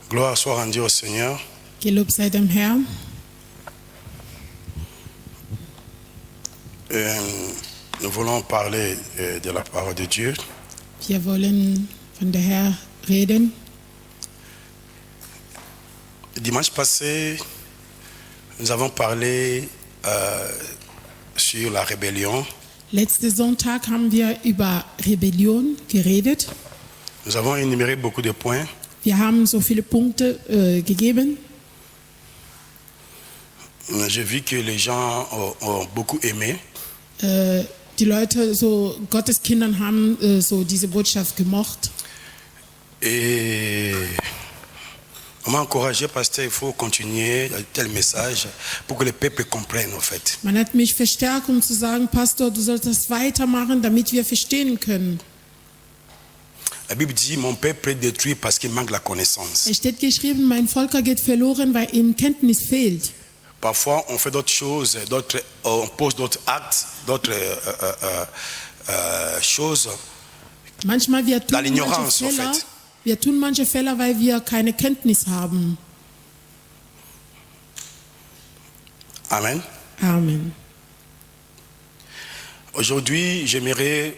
Gloire soit rendue au Seigneur. Gelobt sei dem Herrn. Nous voulons parler de la parole de Dieu. Wir wollen von der Herr reden. Dimanche passé, nous avons parlé sur la rébellion. Letzten Sonntag haben wir über Rebellion geredet. Nous avons énuméré beaucoup de points. Wir haben so viele Punkte gegeben. J'ai vu que les gens ont beaucoup aimé. Die Leute, so Gotteskindern haben so diese Botschaft gemocht. Et on m'a encouragé, pasteur, il faut continuer tel message pour que le peuple comprenne en fait. Man hat mich verstärkt, um zu sagen, Pastor, du sollst das weitermachen, damit wir verstehen können. La Bible dit, mon peuple est détruit parce qu'il manque la connaissance. Es steht geschrieben, mein Volk geht verloren, weil ihm Kenntnis fehlt. Parfois, on fait d'autres choses, on pose d'autres actes, d'autres choses. Manchmal wir tun Dans l'ignorance, manche Fehler, en fait. wir tun manche Fehler, weil wir keine Kenntnis haben. Amen. Amen. Aujourd'hui, j'aimerais,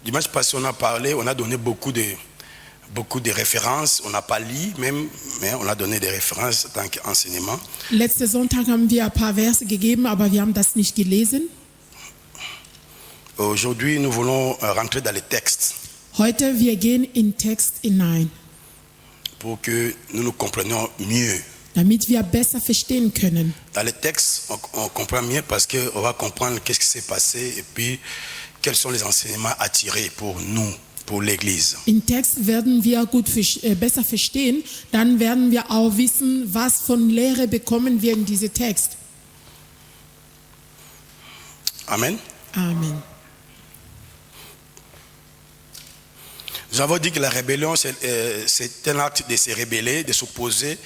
dimanche passé, on a parlé, on a donné beaucoup de références. On n'a pas lu même, mais on a donné des références en tant qu'enseignement. Letzten Sonntag haben wir ein paar Verse gegeben, aber wir haben das nicht gelesen. Aujourd'hui, nous voulons rentrer dans les textes Heute wir gehen in Text hinein, pour que nous nous comprenions mieux. damit wir besser verstehen können. Dans les textes, on comprend mieux parce qu'on va comprendre qu'est-ce qui s'est passé et puis quels sont les enseignements à tirer pour nous, pour l'Église. In Text werden wir besser verstehen, dann werden wir auch wissen, was von Lehre bekommen wir in diesem Text. Amen. Amen. Nous avons dit que la rébellion, c'est un acte de se rébeller, de s'opposer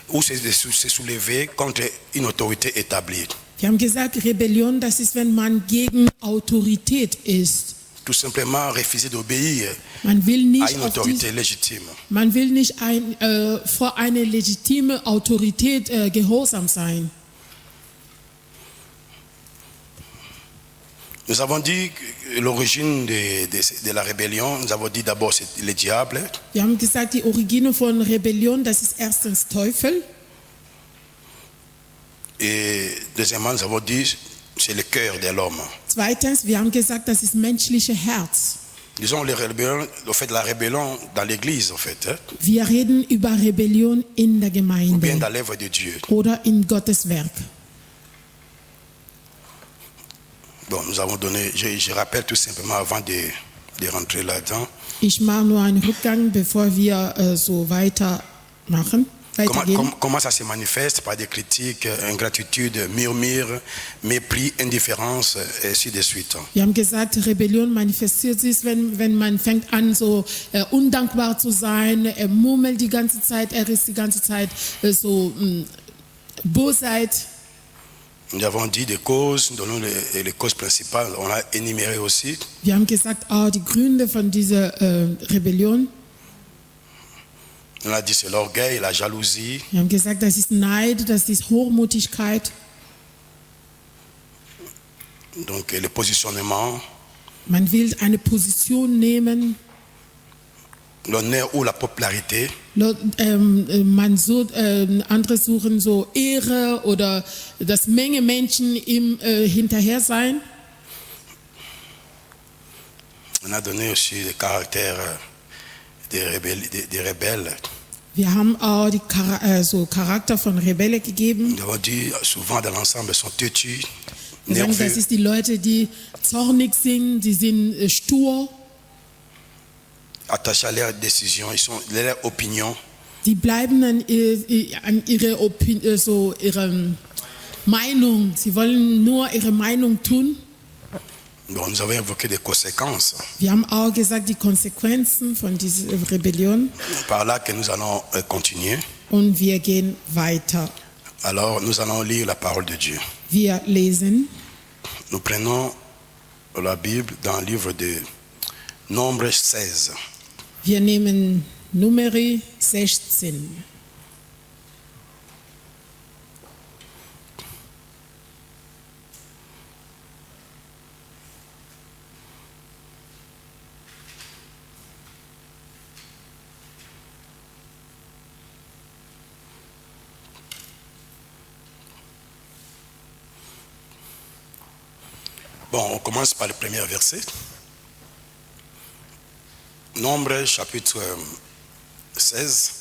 ou de se soulever contre une autorité établie. Wir haben gesagt, Rebellion, das ist, wenn man gegen Autorität ist. Tout simplement refuser d'obéir Man will à nicht, une auf autorité die, légitime. man will nicht vor eine legitime Autorität gehorsam sein. Nous avons dit que l'origine de la rébellion, nous avons dit d'abord c'est le diable. Wir haben gesagt, die Origine von Rebellion, das ist erstens Teufel. Et deuxièmement, nous avons dit c'est le cœur de l'homme. Zweitens, wir haben gesagt, das ist menschliche Herz. Disons le fait de la rébellion dans l'église en fait, hein, Wir reden über Rebellion in der ou bien Gemeinde dans l'œuvre de Dieu. oder in Gottes Werk. Bon, nous avons donné, je rappelle tout simplement avant de rentrer là-dedans. Ich mache nur einen Rückgang, bevor wir so weitergehen. Comment ça se manifeste par des critiques, ingratitude, murmures, mépris, indifférence, et ainsi de suite. Wir haben gesagt, Rebellion manifestiert sich, wenn man fängt an, so undankbar zu sein, er murmelt die ganze Zeit, er ist die ganze Zeit so Bosheit. Nous avons dit des causes, donnons les causes principales, on a énuméré aussi. Wir haben gesagt, die Gründe von dieser Rebellion. On a dit c'est l'orgueil, la jalousie, Wir haben gesagt, das ist Neid, das ist Hochmütigkeit. donc le positionnement, Man will eine Position nehmen. l'honneur ou la popularité. Andere suchen so Ehre oder dass Menge Menschen ihm hinterher sein. On a donné aussi le caractère des rebelles. Wir haben auch die Charakter von Rebelle gegeben. Nous avons dit souvent dans l'ensemble sont têtus, Wir sagen, das nerveux, ist die Leute, die zornig sind, die sind stur, attachés à leurs décisions, ils sont leurs opinions. die bleiben an ihre Meinung. Sie wollen nur ihre Meinung tun. Bon, nous avons évoqué des conséquences. Wir haben auch gesagt, die Konsequenzen von dieser Rebellion. Par là que nous allons continuer. Und wir gehen weiter. Alors, nous allons lire la parole de Dieu. Wir lesen. Nous prenons la Bible dans le livre de Nombre 16. Wir nehmen Numeri 16. Bon, on commence par le premier verset. Nombre chapitre 16.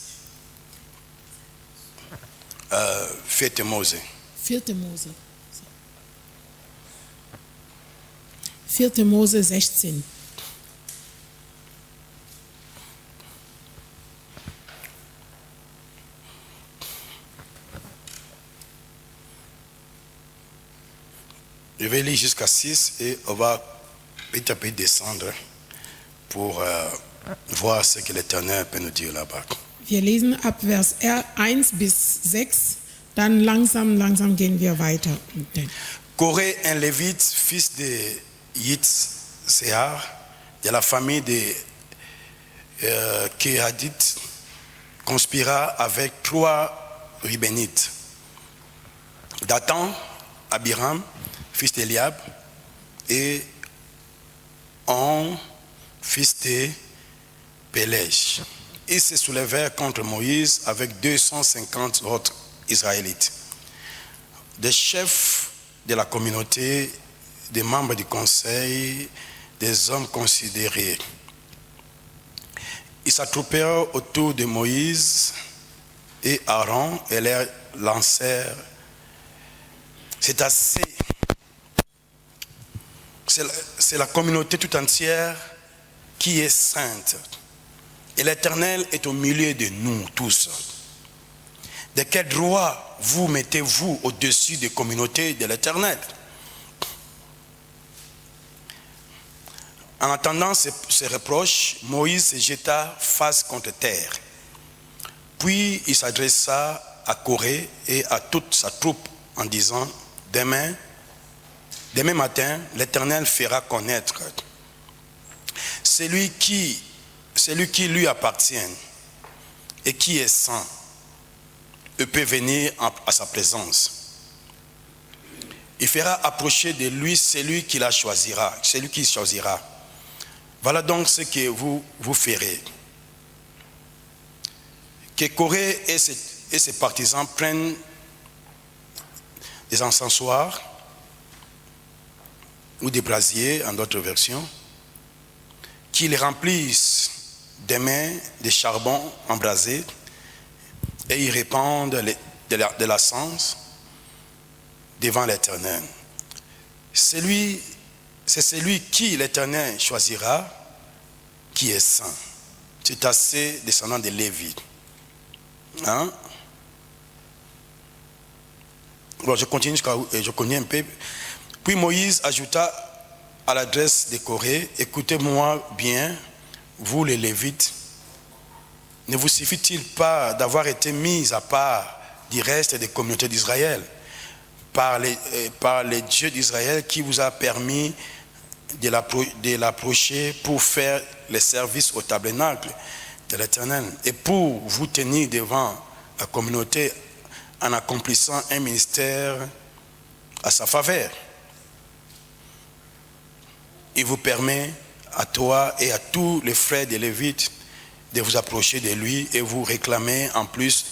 Fête Mose. 4. Mose. 4. Mose 16. Je vais lire jusqu'à 6 et on va petit à petit descendre pour voir ce que l'Éternel peut nous dire là-bas. Wir lesen ab Vers 1 bis 6, dann langsam gehen wir weiter. Coré, un lévite, fils de Yitzhar, de la famille de Kéhadite, conspira avec 3 Rubénites. Dathan, Abiram, fils d'Eliab, et On, fils de Pélège. Ils se soulevèrent contre Moïse avec 250 autres Israélites. Des chefs de la communauté, des membres du conseil, des hommes considérés. Ils s'attroupèrent autour de Moïse et Aaron et leur lancèrent. C'est la communauté tout entière qui est sainte. Et l'Éternel est au milieu de nous tous. De quel droit vous mettez-vous au-dessus des communautés de l'Éternel? En entendant ces reproches, Moïse se jeta face contre terre. Puis il s'adressa à Coré et à toute sa troupe en disant: Demain matin, l'Éternel fera connaître celui qui lui appartient et qui est saint et peut venir à sa présence. Il fera approcher de lui celui qui la choisira, celui qui choisira. Voilà donc ce que vous ferez. Que Coré et ses partisans prennent des encensoirs ou des brasiers, en d'autres versions, qu'ils remplissent des mains de charbon embrasé et ils répandent de l'encens devant l'Éternel. C'est celui qui l'Éternel choisira qui est saint. C'est assez descendant de Lévi. Hein? Bon, je continue un peu. Puis Moïse ajouta à l'adresse de Coré: Écoutez-moi bien, vous les Lévites. Ne vous suffit-il pas d'avoir été mis à part du reste des communautés d'Israël par les dieux d'Israël qui vous a permis de l'approcher pour faire le service au tabernacle de l'Éternel et pour vous tenir devant la communauté en accomplissant un ministère à sa faveur? Il vous permet à toi et à tous les frères des Lévites de vous approcher de lui et vous réclamer en plus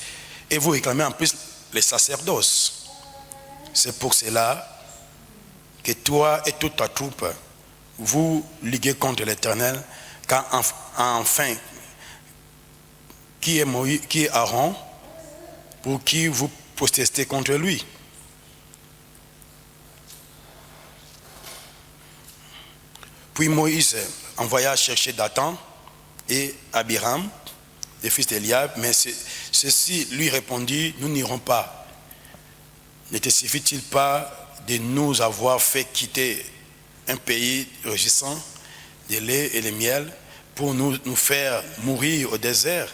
les sacerdoces. C'est pour cela que toi et toute ta troupe vous liguez contre l'Éternel, car enfin qui est Aaron, pour qui vous protestez contre lui? Puis Moïse envoya chercher Dathan et Abiram, les fils d'Eliab, mais ceux-ci lui répondirent: Nous n'irons pas. Ne te suffit-il pas de nous avoir fait quitter un pays rugissant de lait et de miel pour nous faire mourir au désert?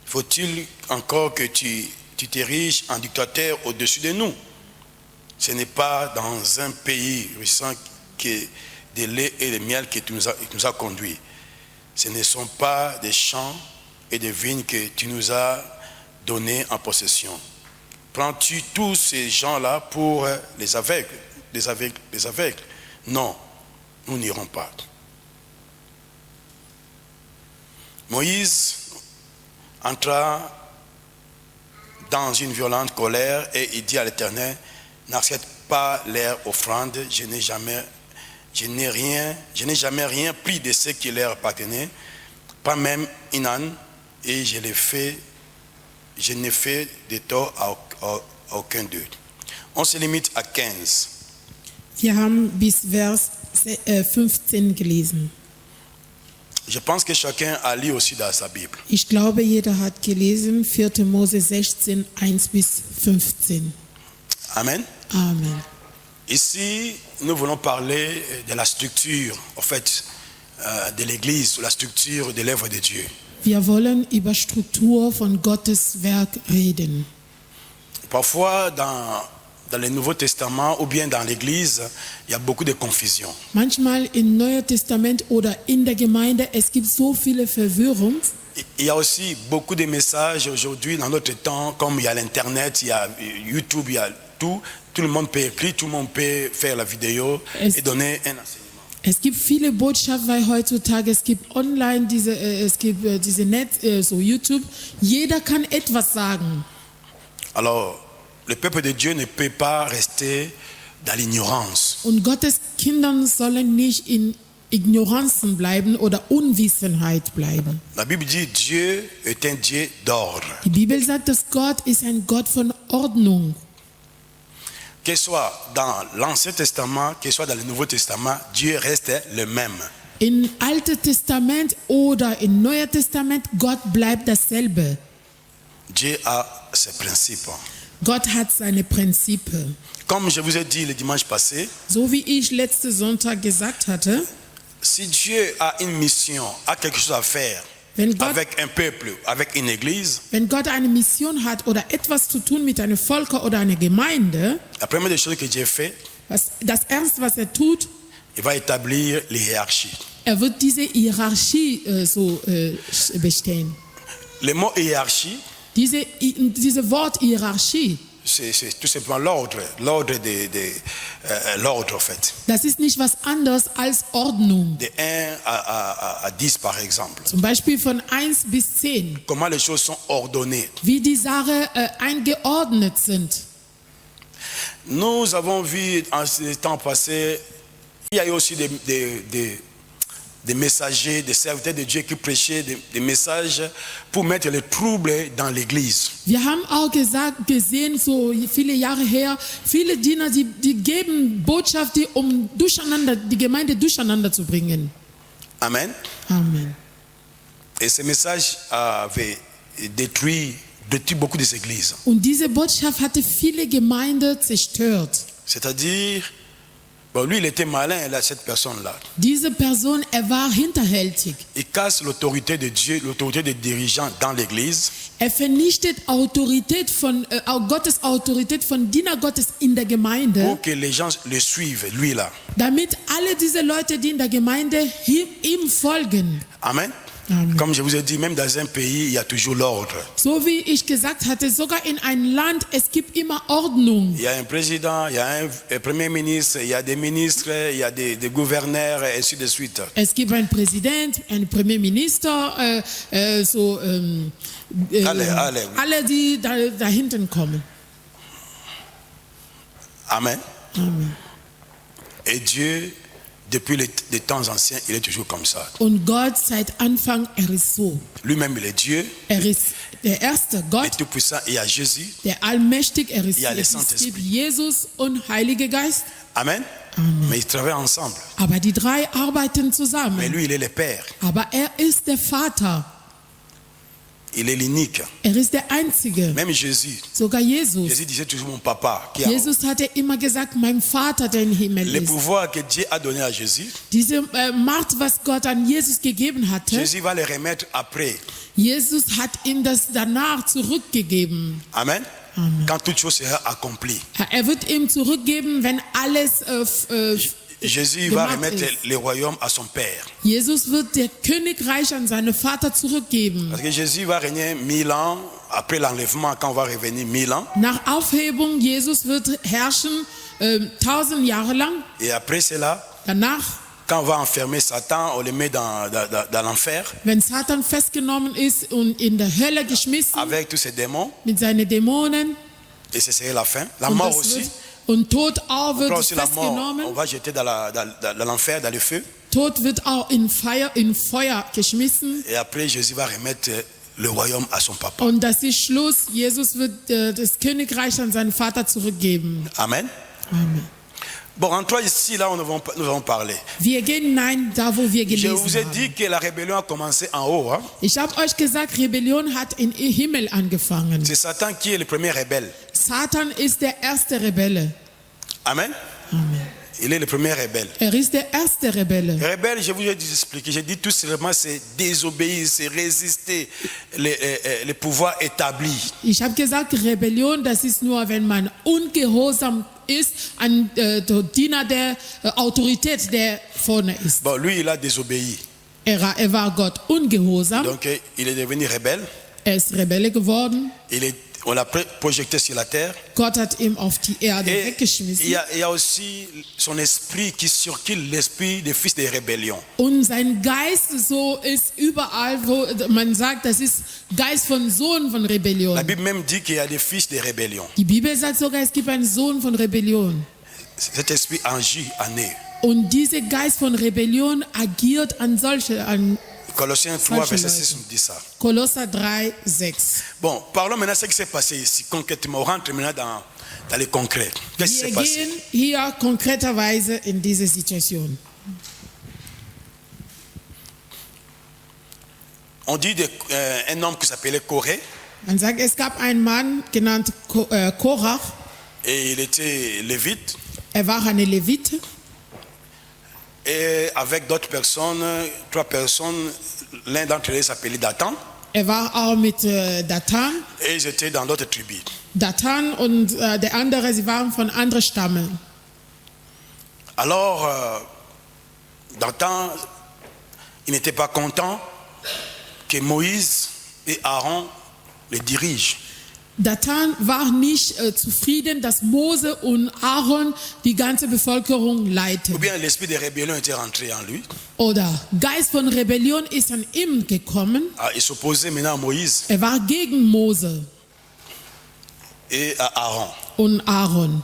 Faut-il encore que tu t'ériges en dictateur au-dessus de nous? Ce n'est pas dans un pays rugissant que de lait et de miel que tu nous as conduits. Ce ne sont pas des champs et des vignes que tu nous as donnés en possession. Prends-tu tous ces gens-là pour les aveugles? Non, nous n'irons pas. Moïse entra dans une violente colère et il dit à l'Éternel: N'accepte pas leur offrande, je n'ai jamais je n'ai jamais rien pris de ce qui leur appartenait, pas même une âne, et je n'ai fait de tort à aucun d'eux. On se limite à 15. Wir haben bis Vers 15 gelesen. Je pense que chacun a lu aussi dans sa Bible. Ich glaube, jeder hat gelesen 4. Mose 16, 1 bis 15. Amen. Amen. Ici, nous voulons parler de la structure, en fait, de l'Église, la structure de l'œuvre de Dieu. Wir wollen über Struktur von Gottes Werk reden. Parfois, dans le Nouveau Testament ou bien dans l'Église, il y a beaucoup de confusion. Manchmal im Neuen Testament oder in der Gemeinde, es gibt so viele Verwirrung. Il y a aussi beaucoup de messages aujourd'hui dans notre temps, comme il y a l'Internet, il y a YouTube, il y a tout. Tout le monde peut écrire, tout le monde peut faire la vidéo et donner un enseignement. Es gibt viele Botschaften, weil heutzutage es gibt online diese Netz, so YouTube. Jeder kann etwas sagen. Alors, le peuple de Dieu ne peut pas rester dans l'ignorance. Und Gottes Kinder sollen nicht in Ignoranzen bleiben oder Unwissenheit bleiben. La Bible dit Dieu est un Dieu d'ordre. Die Bibel sagt, dass Gott ist ein Gott von Ordnung. Que ce soit dans l'Ancien Testament, que ce soit dans le Nouveau Testament, Dieu reste le même. Im Alten Testament oder im Neuen Testament, Gott bleibt dasselbe. Dieu a ses principes. Gott hat seine Prinzipien. Comme je vous ai dit le dimanche passé, So wie ich letzten Sonntag gesagt hatte, si Dieu a une mission, a quelque chose à faire wenn Gott, avec un peuple, avec une église, wenn Gott eine Mission hat oder etwas zu tun mit einem Volk oder einer Gemeinde, la première des choses que Dieu fait, das Erste, was tut, il va établir les hiérarchies. wird diese Hierarchie bestehen. Le mot hiérarchie, Diese Wort Hierarchie, c'est tout simplement l'ordre en fait. das ist nicht was anderes als Ordnung. De 1 à 10 par exemple. Zum Beispiel von 1 bis 10. Comment les choses sont ordonnées. Wie die Sachen eingeordnet sind. Nous avons vu en ce temps passé, il y a eu aussi des messagers, des serviteurs de Dieu qui prêchaient des messages pour mettre le trouble dans l'église. Wir haben auch gesehen, so viele Jahre her, viele Diener, die geben Botschaft, die Gemeinde durcheinander zu bringen. Amen. Amen. Et ce message avait détruit beaucoup des églises. Und diese Botschaft hatte viele Gemeinden zerstört. C'est-à-dire, bon, lui, il était malin, là, cette personne-là. Diese Person, war hinterhältig. Il casse l'autorité de Dieu, l'autorité des dirigeants dans l'église. Vernichtet Gottes Autorität von Diener Gottes in der Gemeinde. Pour que les gens le suivent, lui là. Damit alle diese Leute, die in der Gemeinde ihm folgen. Amen. Amen. Comme je vous ai dit, même dans un pays, il y a toujours l'ordre. So wie ich gesagt hatte, sogar in einem Land, es gibt immer Ordnung. Il y a un président, il y a un premier ministre, il y a des ministres, il y a des gouverneurs, et ainsi de suite. Es gibt einen Präsident, einen Premierminister, alle, die da hinten kommen. Amen. Amen. Et Dieu, depuis les temps anciens, il est toujours comme ça. Und Gott seit Anfang, ist so. Lui-même, il est Dieu. Ist der erste Gott. Il est tout puissant. Il y a Jésus. Der Allmächtig, ist Il y a le Saint-Esprit. Jesus und Heiliger Geist. Amen. Amen. Mais ils travaillent ensemble. Aber die drei arbeiten zusammen. Mais lui, il est le Père. Aber ist der Vater. Il est l'unique. Ist der Einzige. Même Jésus. Sogar Jesus. Jésus disait toujours mon papa. Jesus hatte immer gesagt, mein Vater, der im Himmel Le ist. pouvoir que Dieu a donné à Jésus, Diese Macht, was Gott an Jesus gegeben hatte, Jésus va le remettre après. Jesus hat ihm das danach zurückgegeben. Amen. Amen. Quand toute chose sera accomplie. Wird ihm zurückgeben, wenn alles Jésus va gemacht remettre ist. le royaume à son Père. Jesus wird der Königreich an seinen Vater zurückgeben. Parce que Jésus va régner 1000 ans, après l'enlèvement, quand on va revenir 1000 ans. Nach Aufhebung, Jesus wird herrschen 1000 Jahre lang. Et après cela, Danach, quand on va enfermer Satan, on le met dans l'enfer, wenn Satan festgenommen ist und in der Hölle geschmissen avec tous ces démons, mit seinen Dämonen, et ce serait la fin. La mort aussi. Und Tod auch Après wird aussi la mort, on festgenommen. va jeter dans l'enfer, dans le feu. Tod wird auch in Feuer geschmissen. Et après, Jésus va remettre le royaume à son papa. Und das ist Schluss. Jesus wird das Königreich an seinen Vater zurückgeben. Amen. Amen. Bon, rentrons ici, là où nous avons parlé. Wir gehen hinein, da wo wir Je gelesen vous ai haben. dit que la rébellion a commencé en haut. Hein? Ich habe euch gesagt, Rebellion hat im Himmel angefangen. C'est Satan qui est le premier rebelle. Satan ist der erste Rebelle. Amen. Amen. Il est le premier rebelle. Ist der erste Rebelle. Rebelle, je vous ai expliqué. J'ai dit tout simplement, c'est désobéir, c'est résister les pouvoirs établis. Ich habe gesagt, Rebellion, das ist nur, wenn man ungehorsam ist an der Diener der Autorität, der vorne ist. Bon, lui, il a désobéi. Er war Gott ungehorsam. Donc, il est devenu rebelle. Ist Rebelle geworden. On l'a projeté sur la terre. Gott hat ihn auf die Erde Et weggeschmissen. il y a aussi son esprit qui circule, l'esprit des fils de rébellion. Und sein Geist so ist überall, wo man sagt, das ist Geist von Sohn von Rebellion. La Bible même dit qu'il y a des fils de rébellion. Die Bibel sagt sogar, es gibt einen Sohn von Rebellion. Cet esprit agit en eux. Und dieser Geist von Rebellion agiert an solche, an Colossiens 3, verset 6 nous dit ça. Kolosser 3, 6. Bon, parlons maintenant de ce qui s'est passé ici, concrètement. On rentre maintenant dans le concret. Qu'est-ce qui s'est Wir passé? gehen hier konkreterweise in diese Situation. On dit un homme qui s'appelait Corée, Man sagt, es gab einen Mann genannt Korach. et il était lévite, Er war eine Levite. et avec d'autres personnes, 3 personnes, l'un d'entre eux s'appelait Dathan, Er war auch mit Dathan. et ils étaient dans d'autres tribus. Dathan und der andere, sie waren von anderen Stammen. Alors, Dathan, il n'était pas content que Moïse et Aaron les dirigent. Dathan war nicht zufrieden, dass Mose und Aaron die ganze Bevölkerung Ou leiten. bien l'esprit de rébellion était rentré en lui. Oder Geist von Rebellion ist an ihm gekommen. Il s'opposait maintenant à Moïse Er war gegen Mose et à Aaron. und Aaron.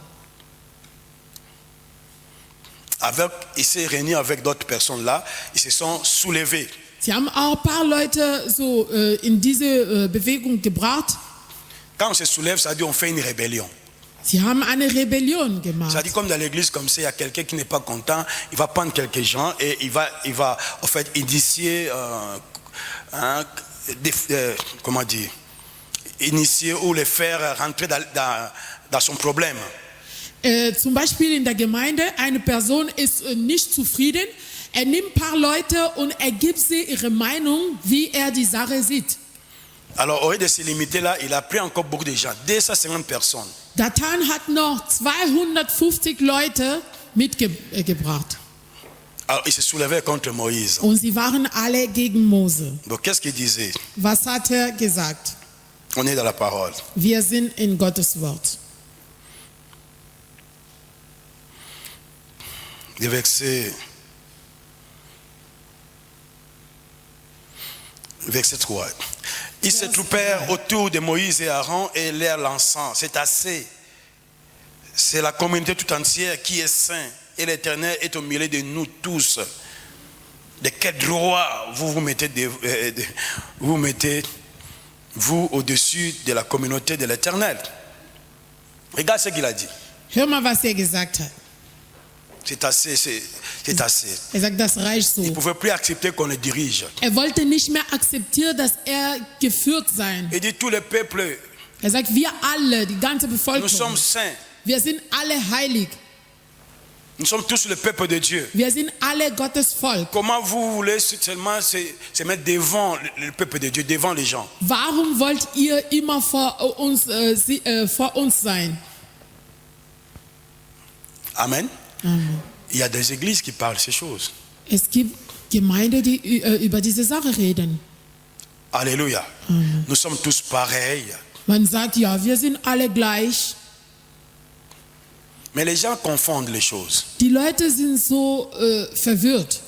Il s'est réuni avec d'autres personnes là, ils se sont soulevés. Sie haben auch ein paar Leute so in diese Bewegung gebracht. Quand on se soulève, ça dit on fait une rébellion. Sie haben eine Rebellion Ça gemacht. dit comme dans l'église, comme ça, il y a quelqu'un qui n'est pas content, il va prendre quelques gens et il va en fait initier, comment dire, initier ou les faire rentrer dans son problème. Zum Beispiel in der Gemeinde, eine Person ist nicht zufrieden. Er nimmt ein paar Leute und er gibt sie ihre Meinung, wie er die Sache sieht. Alors au lieu de se limiter là, il a pris encore beaucoup de gens, 250 personnes. Dathan hat noch 250 Leute mitgebracht. Alors il se soulevait contre Moïse. Und sie waren alle gegen Mose. Donc qu'est-ce qu'il disait? Was hat er gesagt? On est dans la parole. Wir sind in Gottes Wort. Le verset 3. Ils se troupèrent autour de Moïse et Aaron et leur l'encens. C'est assez. C'est la communauté tout entière qui est sainte. Et l'Éternel est au milieu de nous tous. De quel droit vous mettez vous au-dessus de la communauté de l'Éternel? Regarde ce qu'il a dit. Hör mal, was er gesagt hat. C'est assez, c'est assez. Er sagt, das reicht Il ne so. pouvait plus accepter qu'on le dirige. Er wollte nicht mehr akzeptieren, dass er geführt sein. Il dit tout le peuple, Er sagt, wir alle, die ganze nous Bevölkerung, sommes saints. wir sind alle heilig. Nous sommes tous le peuple de Dieu. Wir sind alle Gottes Volk. Comment vous voulez seulement se mettre devant le peuple de Dieu, devant les gens? Warum wollt ihr immer vor uns sein? Amen. Amen. Il y a des églises qui parlent ces choses. Es gibt Gemeinden, die über diese Sache reden. Alléluia. Nous sommes tous pareils. Man sagt, ja, wir sind alle gleich. Mais les gens confondent les choses. Die Leute sind so verwirrt.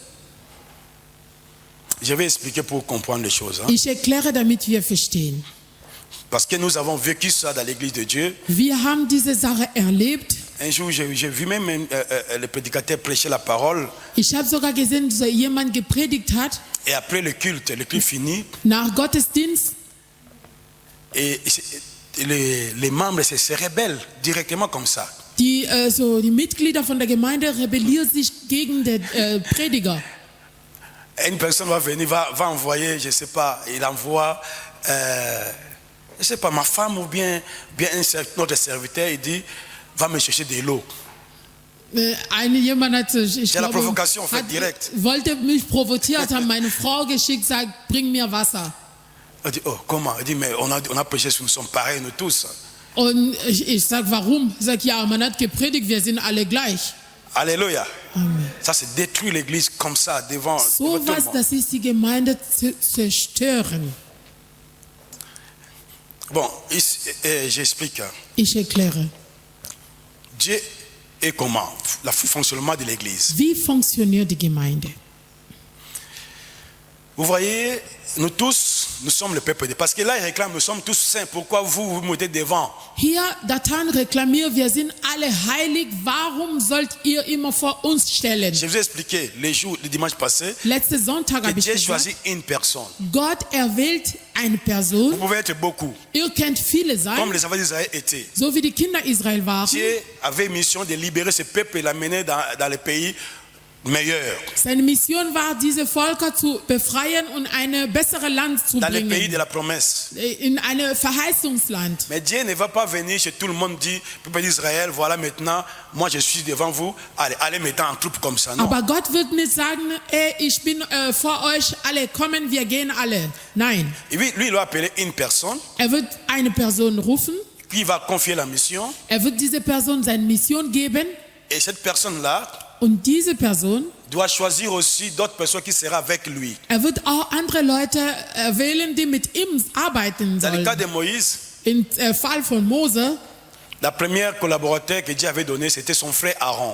Je vais expliquer pour comprendre les choses. Hein. Ich erkläre, damit wir verstehen. Parce que nous avons vécu ça dans l'église de Dieu. Wir haben diese Sache erlebt Un jour, j'ai vu même le prédicateur prêcher la parole. Ich habe sogar gesehen, dass jemand gepredigt hat, Et après le culte fini, nach Gottesdienst. et les membres se rebellent directement comme ça. Die Mitglieder von der Gemeinde rebellieren sich gegen den Prediger. Une personne va venir, va envoyer, je ne sais pas, il envoie, je ne sais pas, ma femme ou bien notre serviteur, il dit, va me chercher de l'eau. Jemand hat, ich C'est la glaube, provocation, en fait, direct. wollte mich provoziert haben, meine Frau geschickt, sagt, bring mir Wasser. Il dit, oh, comment? Il dit, mais on a prêché, nous sommes pareils, nous tous. Und ich sage, warum? Ich sage, ja, man hat gepredigt, wir sind alle gleich. Alléluia. Ça, c'est détruire l'église comme ça, devant So tout le was, monde. das ist die Gemeinde zerstören. Bon, j'explique. Ich erkläre. Dieu est comment? Le fonctionnement de l'église. Wie funktioniert die Gemeinde? Vous voyez, nous tous, nous sommes le peuple de Dieu. Parce que là, il réclame, nous sommes tous saints. Pourquoi vous mettez devant? Hier, Datan reklamiert, wir sind alle heilig. Warum sollt ihr immer vor uns stellen? Je vous ai expliqué le dimanche passé Letzten Sonntag que habe ich Dieu gesagt, choisit une personne. Gott erwählt eine Vous Person. pouvez être beaucoup, Ihr könnt viele comme sein, les enfants d'Israël étaient. so wie die Kinder Israel waren. Dieu avait mission de libérer ce peuple et l'amener dans les pays meilleurs, Seine Mission war, diese Völker zu befreien und ein besseres Land zu dans les pays de bringen. la promesse. In ein Verheißungsland. Mais Dieu ne va pas venir chez tout le monde dire, peuple d'Israël, voilà maintenant, moi je suis devant vous, allez maintenant en troupe comme ça. Non. Aber Gott wird nicht sagen, ey, ich bin vor euch, alle kommen, wir gehen alle. Nein, Et lui, il va appeler une personne wird eine Person rufen, qui va confier la mission. wird diese Person seine Mission geben Et cette personne-là und diese Person, doit choisir aussi d'autres personnes qui seront avec lui. wird auch andere Leute wählen, die mit ihm arbeiten Dans le cas sollen. de Moïse, Im Fall von Mose, la première collaborateur que Dieu avait donné, c'était son frère Aaron.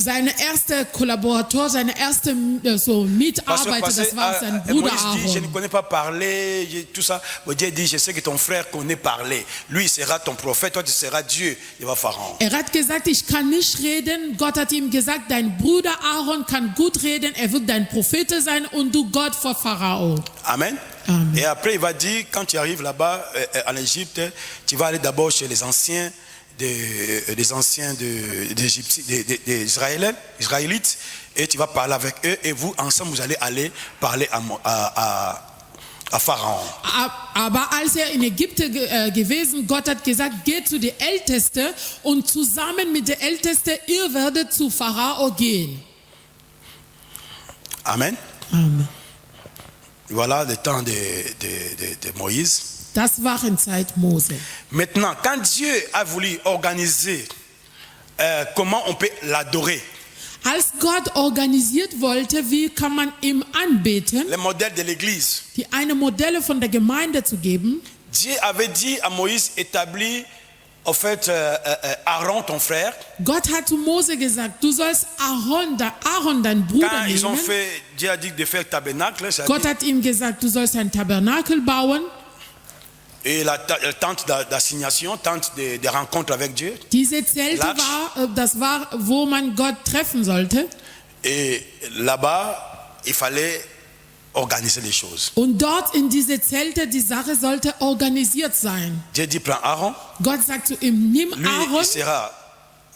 sein erster Kollaborator, seine erste Mitarbeiter, das war sein Bruder Moïse dit, je ne Aaron. connais pas parler, tout ça. Mais Dieu dit, je sais que ton frère connaît parler. Lui, il sera ton prophète, toi, tu seras Dieu, il va Pharaon. Hat gesagt, ich kann nicht reden. Gott hat ihm gesagt, dein Bruder Aaron kann gut reden. Wird dein Prophet sein und du Gott vor Pharao. Amen. Amen. Et après, il va dire, quand tu arrives là-bas, en Égypte, tu vas aller d'abord chez les anciens des Israélites, et tu vas parler avec eux, et vous, ensemble, vous allez aller parler à Pharaon. Aber als in Ägypten gewesen, Gott hat gesagt, geht zu den Ältesten und zusammen mit den Ältesten, ihr werdet zu Pharao gehen. Amen. Amen. Voilà le temps de Moïse. Das war in Zeit Mose. Maintenant, quand Dieu a voulu organiser comment on peut l'adorer, Als Gott organisiert wollte, wie kann man ihm anbeten, le modèle de l'église, die eine Modelle von der Gemeinde zu geben, Dieu avait dit à Moïse, établis en fait Aaron, ton frère. Gott hat zu Mose gesagt, du sollst Aaron, dein Bruder Quand ils ont nehmen. fait, Dieu a dit de faire tabernacle, ça Gott dit, hat ihm gesagt, du sollst ein Tabernakel bauen. et la tente d'assignation, tente de rencontre avec Dieu. Diese Zelte das war, wo man Gott treffen sollte. Et là-bas, il fallait organiser les choses. Und dort in diese Zelte, die Sache sollte organisiert sein. Dieu dit, prends Aaron, Gott sagt zu ihm, nimm lui, Aaron, il sera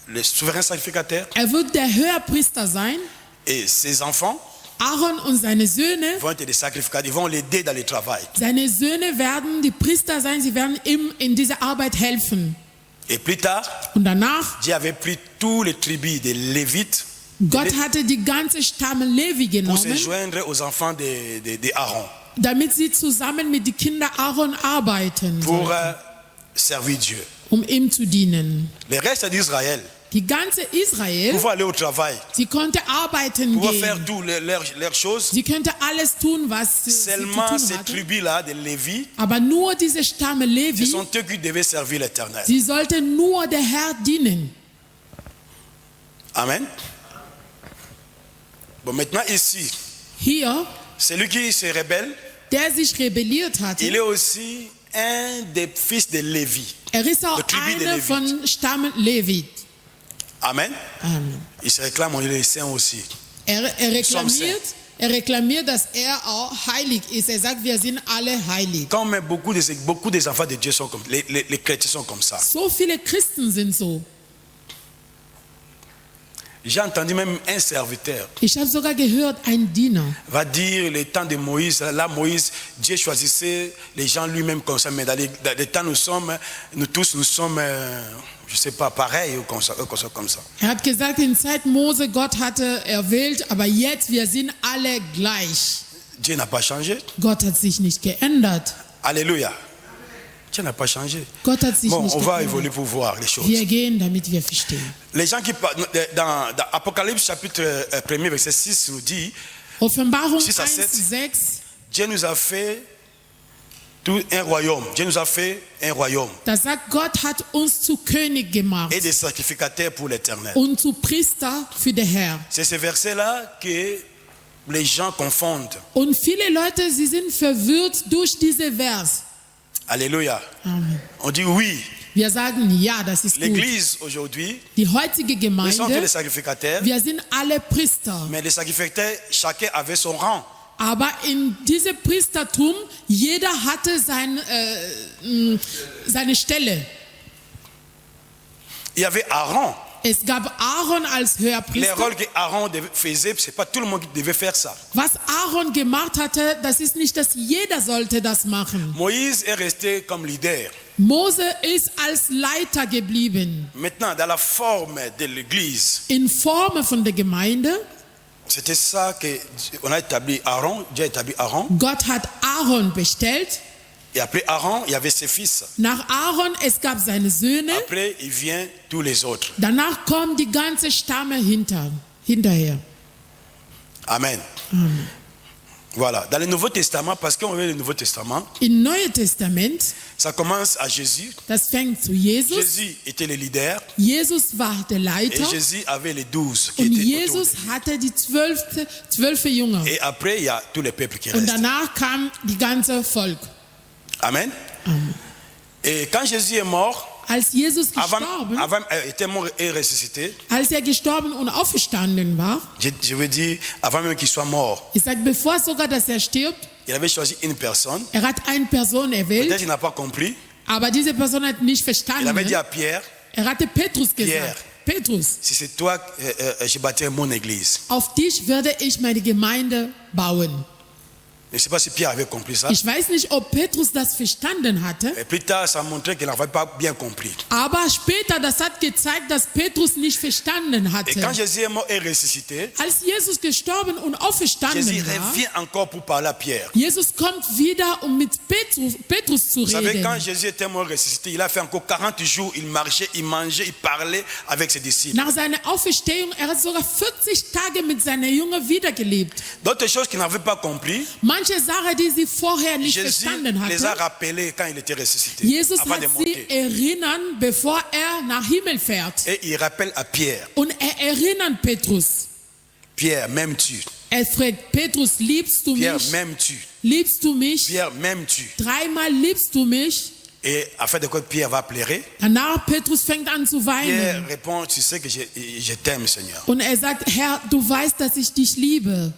le souverain sacrificateur, wird der Höherpriester sein. et ses enfants Aaron und seine Söhne, vont être des sacrificateurs, ils vont l'aider dans le travail. seine Söhne werden die Priester sein, sie werden ihm in dieser Arbeit helfen. Et plus tard, Und danach, Dieu avait pris tous les tribus des Lévites Gott hatte die ganze Stamme Levi pour se genommen, joindre aux enfants de Aaron, damit sie zusammen mit den Kindern Aaron arbeiten pour sollten, servir Dieu. ihm zu dienen. Le reste d'Israël, Die ganze Israel, pour aller au travail, sie konnte arbeiten pour faire gehen. toutes leurs choses, Sie könnte alles tun, was sie zu seulement tun ces hatte. tribus-là de Lévi, Aber nur diese Stamme ce Levi, sont eux qui devaient servir l'Éternel. sie sollte nur der Herr dienen. Amen. Bon, maintenant ici, Hier, celui qui se rebelle, der sich rebelliert il hatte, est aussi un des fils de Lévi. ist auch der Tribu der einer Levit. von Stamm Levit. Amen. Amen. Il se réclame, on est les saints aussi. Er reklamiert, dass er auch heilig ist. Er sagt, wir sind alle heilig. Quand même beaucoup des enfants de Dieu sont comme les chrétiens sont comme ça. So viele Christen sind so. J'ai entendu même un serviteur Ich habe sogar gehört, ein Diener va dire le temps de Moïse, là Moïse, Dieu choisissait les gens lui-même comme ça, mais dans les temps nous tous nous sommes, je sais pas, pareils ou comme ça. Er hat gesagt, in Zeit Mose, Gott hatte erwählt, aber jetzt, wir sind alle gleich. Dieu n'a pas changé. Gott hat sich nicht geändert. Alléluia. Dieu n'a pas changé. Gott hat sich Bon, nicht on va geändert. évoluer pour voir les choses. Wir gehen, damit wir verstehen. Les gens qui parlent, dans Apocalypse chapitre 1 verset 6 nous dit, Offenbarung 6 à 1, 7. 6, Dieu nous a fait tout un royaume. Dieu nous a fait un royaume da sagt, Gott hat uns zu König gemacht et des sacrificateurs pour l'éternel. und zu Priester für den Herr. C'est ce verset-là que les gens confondent. Und viele Leute, sie sind verwirrt durch diese Vers. Alléluia. Amen. On dit oui. Wir sagen, ja, das ist gut. L'église aujourd'hui, Die heutige nous sommes tous les Gemeinde, sacrificateurs, wir sind alle Priester. mais les sacrificateurs, chacun avait son rang. Aber in diesem Priestertum, jeder hatte seine Stelle. Il y avait Aaron. Es gab Aaron als Les Höherpriester. rôles que Aaron faisait, c'est pas tout le monde qui devait faire ça. Was Aaron gemacht hatte, das ist nicht, dass jeder sollte das machen. Moïse est resté comme leader. Mose ist als Leiter geblieben. Maintenant, dans la forme de l'église, In Form von der Gemeinde, c'était ça qu'on a établi Aaron. Dieu a établi Aaron. Gott hat Aaron bestellt. Et après Aaron, il y avait ses fils. Nach Aaron, es gab seine Söhne. Après, il vient tous les autres. Danach kommt die ganze Stamme hinterher. Amen. Voilà. Dans le Nouveau Testament, parce qu'on veut le Nouveau Testament, Im Neuen Testament, ça commence à Jésus. das fängt zu Jesus. Jésus était le leader Jesus war der et Leiter Jésus avait les 12 qui und étaient autour Jesus de lui. hatte die 12 Jünger. Et après, il y a tous les peuples qui Und restent. danach kam die ganze Volk. Amen. Et quand Jésus est mort, Als Jesus avant était mort et ressuscité, als gestorben und auferstanden war, je veux dire, avant même qu'il soit mort, ich sage, bevor sogar, dass stirbt, il avait choisi une personne. hat eine Person erwählt, Peut-être qu'il n'a pas compris. aber diese Person hat nicht Il avait verstanden. dit à Pierre, Hatte Petrus Pierre. gesagt, Petrus, si c'est toi, je bâtirai mon église. auf dich werde ich meine Gemeinde bauen. Je ne sais pas si Pierre avait compris ça. Ich weiß nicht, ob Petrus das verstanden hatte, Et plus tard, ça a montré qu'il n'avait pas bien compris. aber später, das hat gezeigt, dass Petrus nicht verstanden Et quand hatte. Jésus est mort et ressuscité, Als Jesus gestorben und auferstanden Jésus war, revient encore pour parler à Pierre. Jesus kommt wieder, um mit Petrus zu Vous savez, quand reden. Jésus était mort et ressuscité, il a fait encore 40 jours, il marchait, il mangeait, il parlait avec ses disciples. Nach seiner Auferstehung, hat sogar 40 Tage mit seinen Jüngern wiedergelebt. D'autres choses qu'ils n'avaient pas compris, Manche Sachen, die sie vorher nicht Jésus verstanden les a hatten, rappelés quand il était ressuscité, Jesus avant hat de sie monter. erinnern, bevor nach Himmel fährt. Et il rappelle à Pierre, Und erinnert Petrus. Pierre, m'aimes-tu? Fragt Petrus, liebst du Pierre, mich? m'aimes-tu? Liebst du mich? Pierre, m'aimes-tu? Dreimal liebst du mich? Et afin de quoi Pierre va pleurer, Danach Petrus fängt an zu Pierre weinen. répond, tu sais que je t'aime, Seigneur. Und sagt, Herr, du weißt, dass ich dich liebe.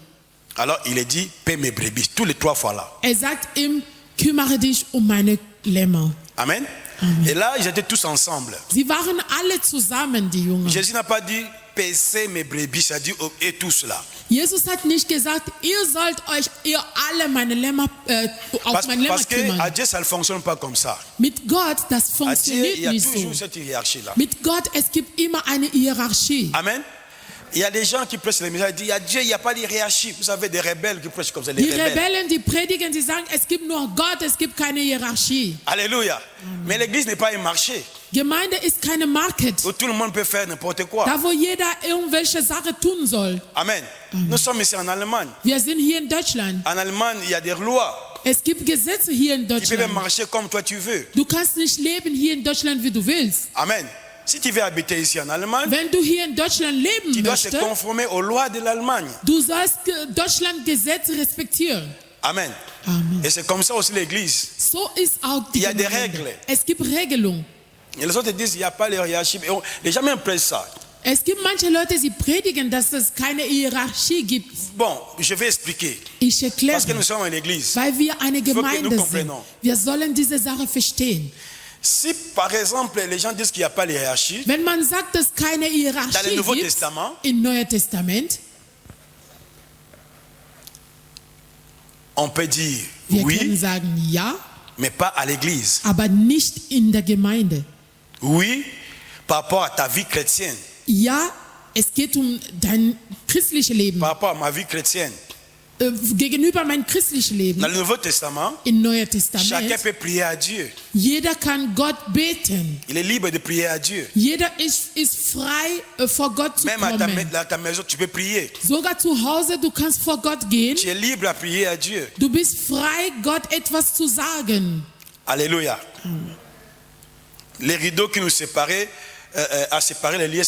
Alors il est dit, paie mes brebis, tous les 3 fois là. Sagt ihm, kümmere dich um meine Lämmer. Amen. Et là, ils étaient tous ensemble. Sie waren alle zusammen, die Jünger. Jésus n'a pas dit, paissez mes brebis, c'est-à-dire, et tous là. Jesus hat nicht gesagt, ihr alle meine Lämmer, auf meine Lämmer Parce que à kümmern. Dieu, ça ne fonctionne pas comme ça. Mit Gott, das À Dieu, funktioniert il y a nicht so. toujours cette hiérarchie-là. Mit Gott, es gibt immer eine Hierarchie. Amen. Il y a des gens qui prêchent les messages, ils disent, à Dieu, il n'y a pas de hiérarchie. Vous savez, des rebelles qui prêchent comme ça, les Die rebelles. Rebellen, die predigen, die sagen, es gibt nur Gott, es gibt keine Hierarchie. Alléluia. Mais l'église n'est pas un marché Gemeinde ist keine Market, où tout le monde peut faire n'importe quoi. da wo jeder irgendwelche Sache tun soll. Amen. Nous sommes ici en Allemagne. Wir sind hier in Deutschland. En Allemagne, il y a des lois Es gibt Gesetze hier in qui peuvent Deutschland. marcher comme toi tu veux. Du kannst nicht leben hier in Deutschland, wie du willst. Amen. Si tu veux habiter ici en Allemagne, Wenn du hier in Deutschland leben tu dois te möchtest, conformer aux lois de l'Allemagne. du sollst Deutschland Gesetze respektieren. Amen. Amen. Et c'est comme ça aussi l'église. So ist auch die Il y a des Gemeinde. Regeln. Es gibt Regelungen. Et les autres disent, il n'y a pas de hiérarchie. Les gens même prêchent ça. Es gibt manche Leute, die predigen, dass es keine Hierarchie gibt. Bon, je vais expliquer. Ich erkläre, Parce que nous sommes en église. weil wir eine que nous Gemeinde sind. comprenions. Wir sollen diese Sache verstehen. Si par exemple les gens disent qu'il n'y a pas de hiérarchie, Wenn man sagt, dass es keine Dans le Hierarchie Nouveau gibt Testament, im Neuen Testament, on peut dire wir können oui, sagen ja, mais pas à l'église. aber nicht in der Gemeinde. Oui, par rapport à ta vie chrétienne, Ja, es geht um dein christliches Leben. par rapport à ma vie chrétienne. Gegenüber meinem christlichen Leben Dans le Nouveau Testament, im Neuen chacun Testament, peut prier à Dieu. jeder kann Gott beten. Il est libre de prier à Dieu. Jeder ist frei, vor Gott zu Même à kommen. ta maison, tu peux prier. Sogar zu Hause, du kannst vor Gott gehen. Tu es libre à prier à Dieu. Du bist frei, Gott etwas zu sagen. Alléluia. Les rideaux qui nous séparaient, à séparer les lieux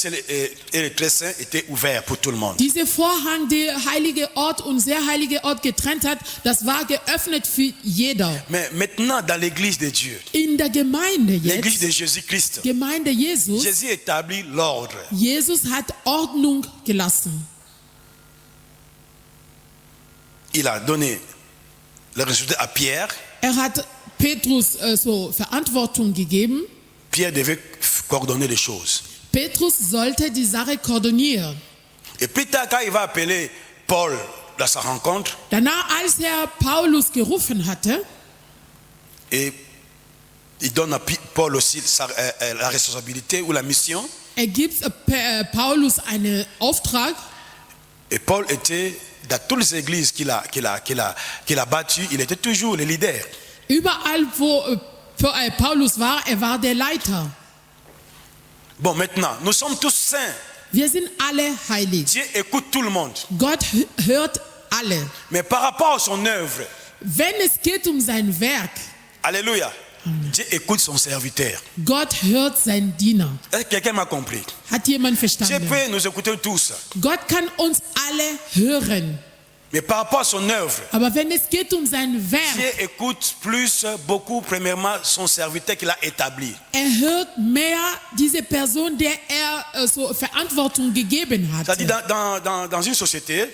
et les très saints étaient ouverts pour tout le monde. Dieser Vorhang, der heilige Ort und sehr heilige Ort getrennt hat, das war geöffnet für jeder. Mais maintenant, dans l'église de Dieu, In der Gemeinde l'église de jetzt, Jésus-Christ, Gemeinde Jesus, Jésus établit l'ordre. Jesus hat Ordnung gelassen. Il a donné le résultat à Pierre. Hat Petrus so Verantwortung gegeben. Pierre devait coordonner les choses. Petrus sollte die Sache koordinieren. Et plus tard, quand il va appeler Paul dans sa rencontre, Danach, als Paulus gerufen hatte, et il donne à Paul aussi la responsabilité ou la mission. gibt Paulus einen Auftrag. Et Paul était, dans toutes les églises qu'il a battues, il était toujours le leader. Überall, wo Paulus war, war der Leiter. Bon, maintenant, nous sommes tous saints. Wir sind alle heilig. Dieu écoute tout le monde. Gott hört alle. Mais par rapport à son œuvre, Wenn es geht um sein Werk, alléluia, Dieu écoute son serviteur. Gott hört seinen Diener. Est-ce que quelqu'un m'a compris? Hat jemand Dieu verstanden? peut nous écouter tous. Gott kann uns alle hören. Mais par rapport à son œuvre, Aber wenn es geht um sein Dieu Werk, écoute beaucoup, premièrement, son serviteur qu'il a établi. hört mehr diese Person, der so Verantwortung gegeben hat. C'est-à-dire, dans une société,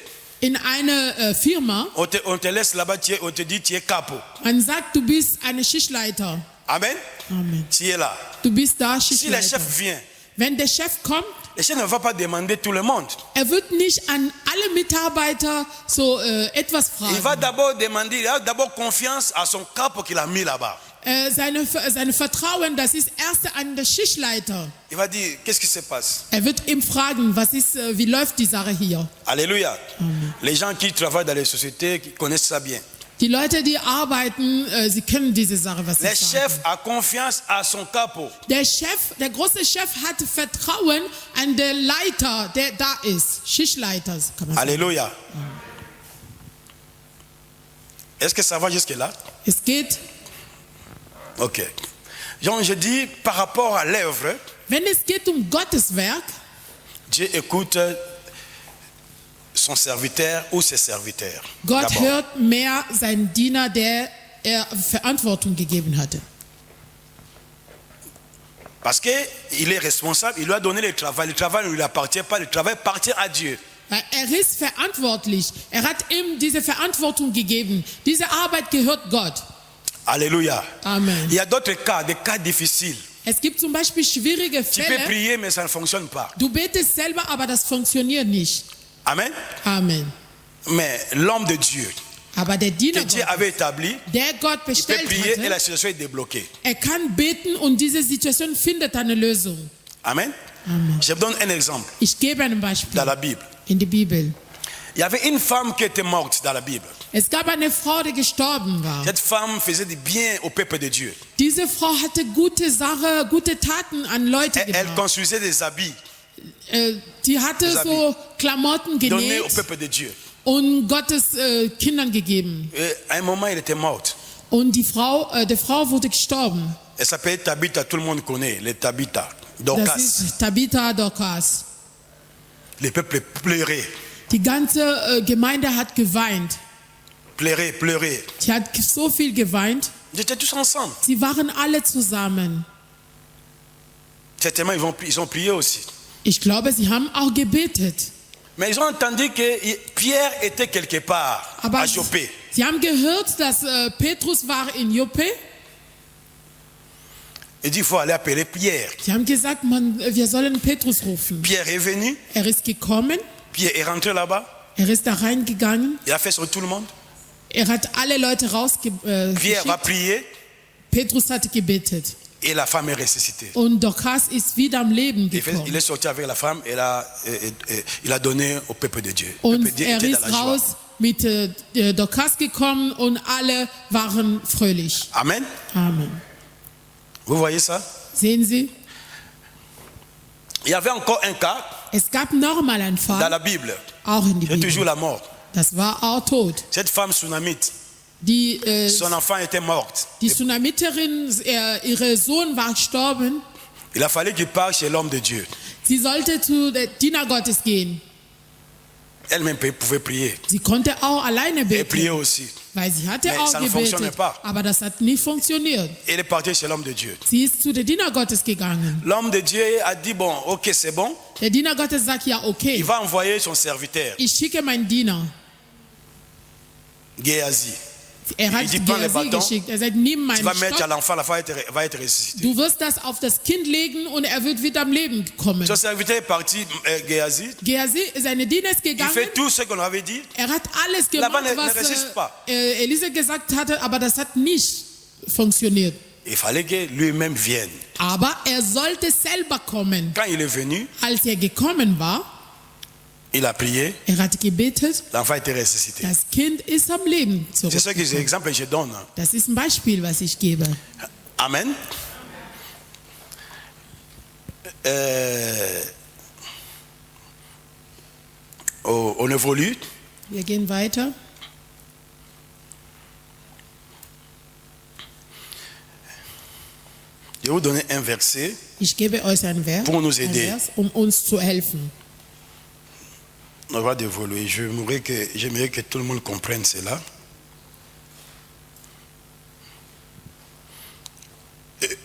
In einer Firma, on te laisse là-bas, on te dit tu es capo. man sagt, du bist eine Schichtleiter. Amen. Amen. Tu es là. Du bist da Si le Schichtleiter. chef vient, Wenn der Chef kommt, le chef ne va pas demander tout le monde. wird nicht an alle Mitarbeiter so etwas Il va fragen. d'abord demander, il a d'abord confiance à son capo qu'il a mis là-bas. Seine Vertrauen, das ist erst an der Schichtleiter. Il va dire, qu'est-ce qui se passe? Wird ihm fragen, wie läuft die Sache hier? Alléluia. Les gens qui travaillent dans les sociétés qui connaissent ça bien. Die Leute, die arbeiten, sie kennen diese Sache, was Le ich chef sage. a confiance à son capo. Der große Chef hat Vertrauen an den Leiter, der da ist. Schichtleiter, kann man sagen. Alléluia. Est-ce que ça va jusque-là? Es geht, Ok. Donc je dis par rapport à l'œuvre, wenn es geht um Gottes Werk, Dieu écoute son serviteur ou ses serviteurs. Gott D'abord. hört mehr seinen Diener, der Verantwortung gegeben hatte. Parce qu'il est responsable, il lui a donné le travail ne lui appartient pas, le travail appartient à Dieu. Weil ist verantwortlich. Hat ihm diese Verantwortung gegeben. Diese Arbeit gehört Gott. Alléluia. Amen. Il y a d'autres cas, des cas difficiles. Es gibt zum Beispiel schwierige Tu peux Fälle. prier, mais ça ne fonctionne pas. Du betest selber, aber das funktioniert nicht. Amen. Amen. Mais l'homme de Dieu, Aber der que Diener Dieu Gottes, avait établi, der Gott il peut bestellt prier et la hatte, situation est débloquée. kann beten und diese Situation findet eine Lösung. Amen. Amen. Je vous donne un exemple Ich gebe ein Beispiel dans la Bible. in der Bibel. Il y avait une femme qui était morte dans la Bible. Es gab eine Frau, die gestorben war. Cette femme faisait du bien au peuple de Dieu. Diese Frau hatte gute Sache, gute Taten an Leute Elle gemacht. construisait des habits Die hatte so Klamotten donnés au genäht peuple de Dieu. und Gottes Kindern gegeben. Et à un moment, elle était morte. Und die Frau wurde gestorben. Elle s'appelait Tabitha, tout le monde connaît, les Tabitha, Das Dorcas. ist Tabitha Dorcas. Le peuple pleurait, Die ganze Gemeinde hat geweint. pleurait. Sie hat so viel geweint. Ils étaient tous ensemble. Sie waren alle zusammen. Certainement, ils ont prié aussi. Ich glaube, sie haben auch gebetet. Mais ils ont entendu que Pierre était quelque part, Aber à Joppé. sie haben gehört, dass Petrus war in Joppe. Il dit, il faut aller appeler Pierre. Sie haben gesagt, wir sollen Petrus rufen. Pierre est venu, Er ist gekommen, Pierre est rentré là-bas, er ist da reingegangen, il a fait sur tout le monde. er hat alle Leute Pierre va rausgeschickt. prier Petrus hat gebetet. et la femme est ressuscitée. Und Dorcas ist wieder am Leben Il gekommen. est sorti avec la femme et il a donné au peuple de Dieu. Le Und peuple de Dieu er était dans ist la joie. raus mit Dorcas gekommen und alle waren fröhlich. Amen. Amen. Vous voyez ça? Sehen Sie, Il y avait encore un cas es gab nochmal einen dans Fall, la Bible. auch in die C'est toujours Bibel. la mort. Das war auch tot. Cette femme sunamite, Die, son enfant était morte. die Tsunamiterin, ihr Sohn war gestorben. Il a fallu qu'il parte chez l'homme de Dieu. Sie sollte zu der Diener Gottes gehen. Elle-même pouvait prier. Sie konnte auch alleine Elle priait beten, aussi. weil sie hatte Mais auch ça ne fonctionnait gebetet. pas. Aber das hat nicht funktioniert. Elle est partie chez l'homme de Dieu. Sie ist zu der Diener Gottes gegangen. L'homme de Dieu a dit, bon, ok, c'est bon. Der Diener Gottes sagt, ja, okay, Il va envoyer son serviteur, ich schicke meinen Diener. Géasi. Er hat Ich die prends le Gehazi bâton, geschickt. Er sagt, nimm Tu meinen vas mettre à Stock. l'enfant, l'enfant va être ressuscité. Du wirst das auf das Kind legen und er wird wieder am Leben kommen. Son serviteur est parti, Géasi. Gehazi, seine Diener ist Il gegangen. fait tout ce qu'on avait dit. Er hat alles Laban gemacht, ne was résiste pas. Elisa gesagt hatte, aber das hat nicht funktioniert. Il fallait que lui-même vienne. Aber er sollte selber kommen. Quand il est venu, Als er gekommen war, il a prié, er hat gebetet, l'enfant était ressuscité. das Kind ist am Leben C'est ce que zurück. l'exemple que je donne. Das ist ein Beispiel, was ich gebe. Amen. On évolue. Wir gehen weiter. Je vais vous donner un verset. Ich gebe euch ein Vers, Pour nous aider. Vers, um uns zu helfen. On va dévoluer. J'aimerais que tout le monde comprenne cela.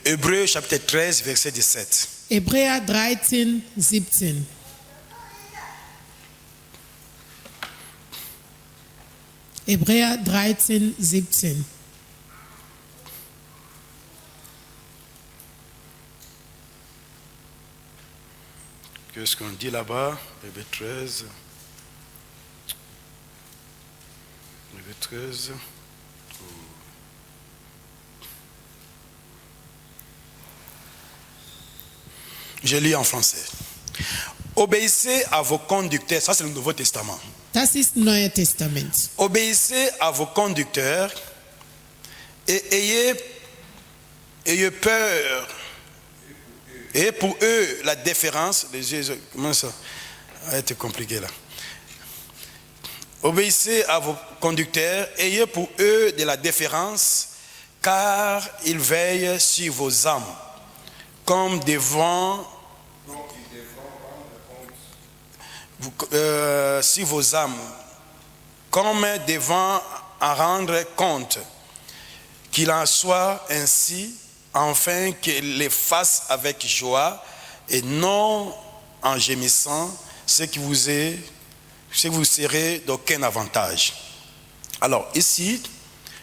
Hébreux chapitre 13, verset 17. Hebräer 13, 17. Hebräer 13, 17. Qu'est-ce qu'on dit là-bas? Hébreux 13. Hébreux 13. Je lis en français. Obéissez à vos conducteurs. Ça, c'est le Nouveau Testament. Das ist Neues Testament. Obéissez à vos conducteurs et ayez peur. Et pour eux, la déférence, comment ça va être compliqué là. Obéissez à vos conducteurs, ayez pour eux de la déférence, car ils veillent sur vos âmes, comme devant sur vos âmes, comme devant en rendre compte, qu'il en soit ainsi, afin qu'ils les fassent avec joie et non en gémissant, ce qui vous serez d'aucun avantage. Alors ici,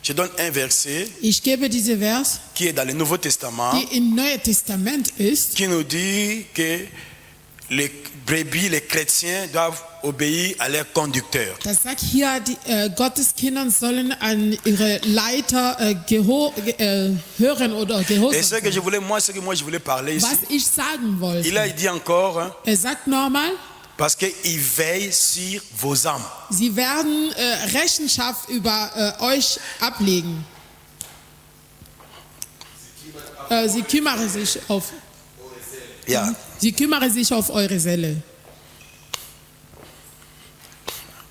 je donne un verset Ich gebe diese Vers, qui est dans le Nouveau Testament, die im Neuen Testament ist, qui nous dit que les brebis, les chrétiens doivent obéir à leurs conducteurs. das sagt hier, die Gotteskinder sollen an ihre Leiter hören oder Et gehorsam ce que sein. ce que moi je voulais parler ici, Was ich sagen wollte, il a dit encore, hein, er sagt nochmal, parce qu'il veille sur vos âmes. sie werden Rechenschaft über euch ablegen. Sie kümmern sich auf Yeah. Sie kümmern sich auf eure Seele.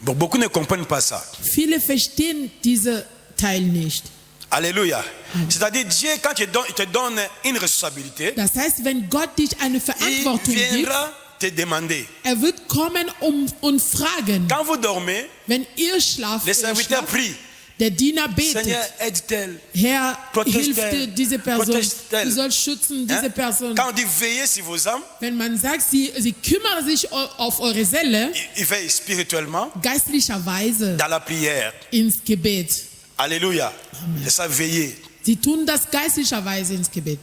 Bon, beaucoup ne comprennent pas ça. Viele verstehen diesen Teil nicht. Alléluia. C'est-à-dire, Dieu, quand il te donne une responsabilité, Das heißt, wenn Gott dich eine il Verantwortung gibt, viendra te demander. er wird kommen und fragen. Quand vous dormez, Wenn ihr schlaft, les serviteurs prient. Der Diener betet. Seigneur, aide-t-elle. Herr, Protège-t-elle. hilft diese Person. Protège-t-elle. Du sollst schützen diese Hein? Person. Quand on dit veiller sur vos âmes, Wenn man sagt, sie kümmern sich auf eure Seele, il veille spirituellement geistlicherweise dans la prière. ins Gebet. Alléluia. C'est ça, veiller. Sie tun das geistlicherweise ins Gebet.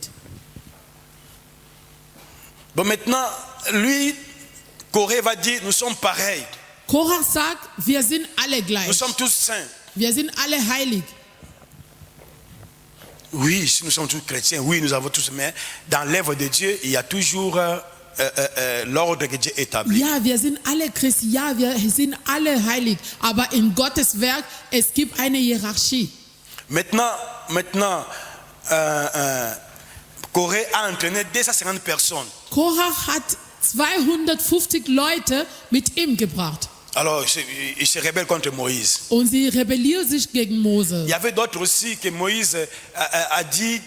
Bon, maintenant, lui, Corée va dire, nous sommes pareils. Korach sagt, wir sind alle Nous gleich. sommes tous saints. Wir sind alle heilig. Oui, si nous sommes tous chrétiens, oui, nous avons tous, mais dans l'œuvre de Dieu, il y a toujours l'ordre que Dieu établit. Ja, wir sind alle Christen. Ja, wir sind alle heilig. Aber in Gottes Werk, es gibt eine Hierarchie. Maintenant, Corée a entraîné 250 personnes. Korach hat 250 Leute mit ihm gebracht. Alors, il se rebelle contre Moïse. Und sie rebellieren sich gegen Mose. Il y avait d'autres aussi que Moïse a dit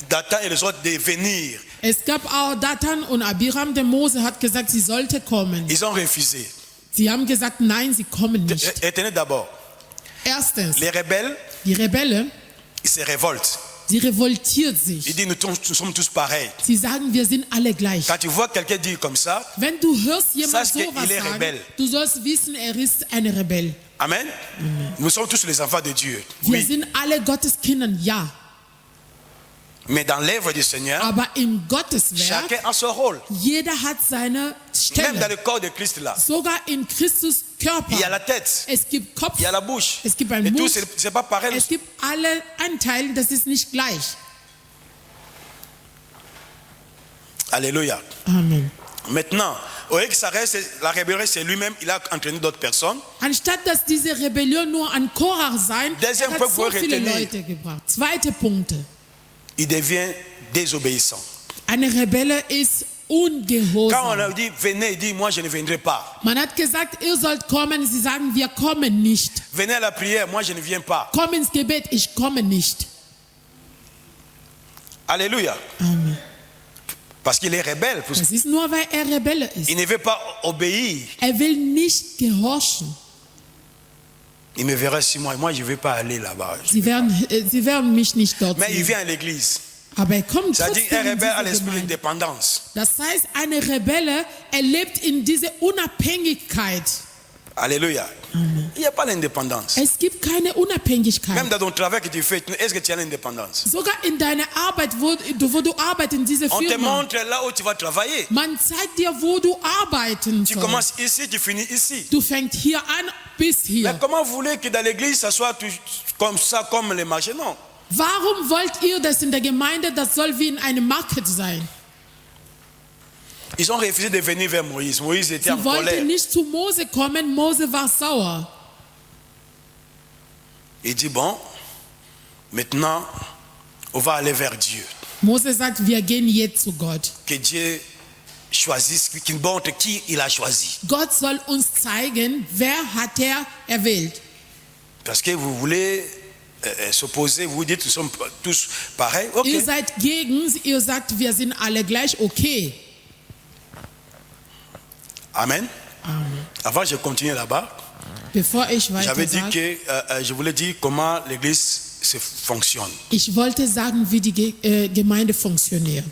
Dathan et les autres de venir. Es gab auch Dathan und Abiram, der Mose hat gesagt, sie sollte kommen. Ils ont refusé. Sie haben gesagt, nein, sie kommen nicht. Étonnez d'abord. Erstens, Les rebelles, die Rebellen, ils se révoltent. sie revoltiert Ils sich. disent nous sommes tous pareils. Sie sagen, wir sind alle gleich. Quand tu vois quelqu'un dire comme ça, Wenn du hörst jemand Sache qu'il sowas est sagen, rebelle. du sollst wissen, er ist ein Rebell. Amen. Nous sommes tous les enfants de Dieu. Wir Oui. sind alle Gottes Kinder, ja. Mais dans l'œuvre du Seigneur, Aber im Gotteswerk, chacun a son rôle. jeder hat seine Même dans Stelle. le corps de Christ là, Sogar in Christus Körper. il y a la tête, Es gibt Kopf, il y a la bouche. es gibt einen Et tout, Mund, c'est pas pareil. es gibt alle Anteile, das ist nicht gleich. Alléluia. Amen. Maintenant, au lieu que ça reste, la rébellion, c'est lui-même, il a entraîné d'autres personnes. Anstatt dass diese Rebellion nur an Korach sein, Deuxième er point hat so pour viele retenir. Leute gebracht. Zweite Punkte. Il devient désobéissant. Eine Rebelle ist Quand on ungehorsam. a dit venez, il dit moi je ne viendrai pas. Man hat gesagt, ihr sollt kommen. Sie sagen, wir kommen nicht. Venez à la prière, moi je ne viens pas. Komm ins Gebet, ich komme nicht. Alléluia. Amen. Parce qu'il est rebelle. Das ist nur, weil er Rebelle ist. Il ne veut pas obéir. Er will nicht gehorchen. Il me verra 6 mois. Moi je ne vais pas aller là-bas. Sie werden mich nicht dort Mais il sehen. vient à l'église. Aber er kommt C'est-à-dire un trotzdem in rebelle a diese l'esprit Gemeinde. d'indépendance. Das heißt, eine Rebelle, er lebt in dieser Unabhängigkeit. Alléluia. Il n'y a pas l'indépendance. Es gibt keine Même Unabhängigkeit. dans ton travail que tu fais, est-ce que tu as l'indépendance? Sogar in deiner Arbeit, wo du arbeitest, in dieser On te Firma. montre là où tu vas travailler. Man zeigt dir, wo du arbeiten Tu sollst. commences ici, tu finis ici. Du fängst hier an bis Mais hier. comment vous voulez que dans l'église, ça soit comme ça, comme les marchés? Non. Warum wollt ihr das in der Gemeinde? Das soll wie in einem Market sein. Ils ont refusé de venir vers Moïse. Moïse était en Sie colère. wollten nicht zu Mose kommen. Mose war sauer. Il dit bon, maintenant, on va aller vers Dieu. Mose sagt, wir gehen jetzt zu Gott. Que Dieu choisisse, qu'il montre qui il a choisi. Gott soll uns zeigen, wer hat er erwählt. Parce que vous voulez s'opposer, vous dites nous sommes tous pareils. Ok. Ihr seid gegen, ihr sagt, wir sind alle gleich, okay. Amen. Avant, je continue là-bas. Bevor ich J'avais weiter dit sage, que je voulais dire comment l'église se fonctionne. ich wollte sagen, wie die Gemeinde funktioniert.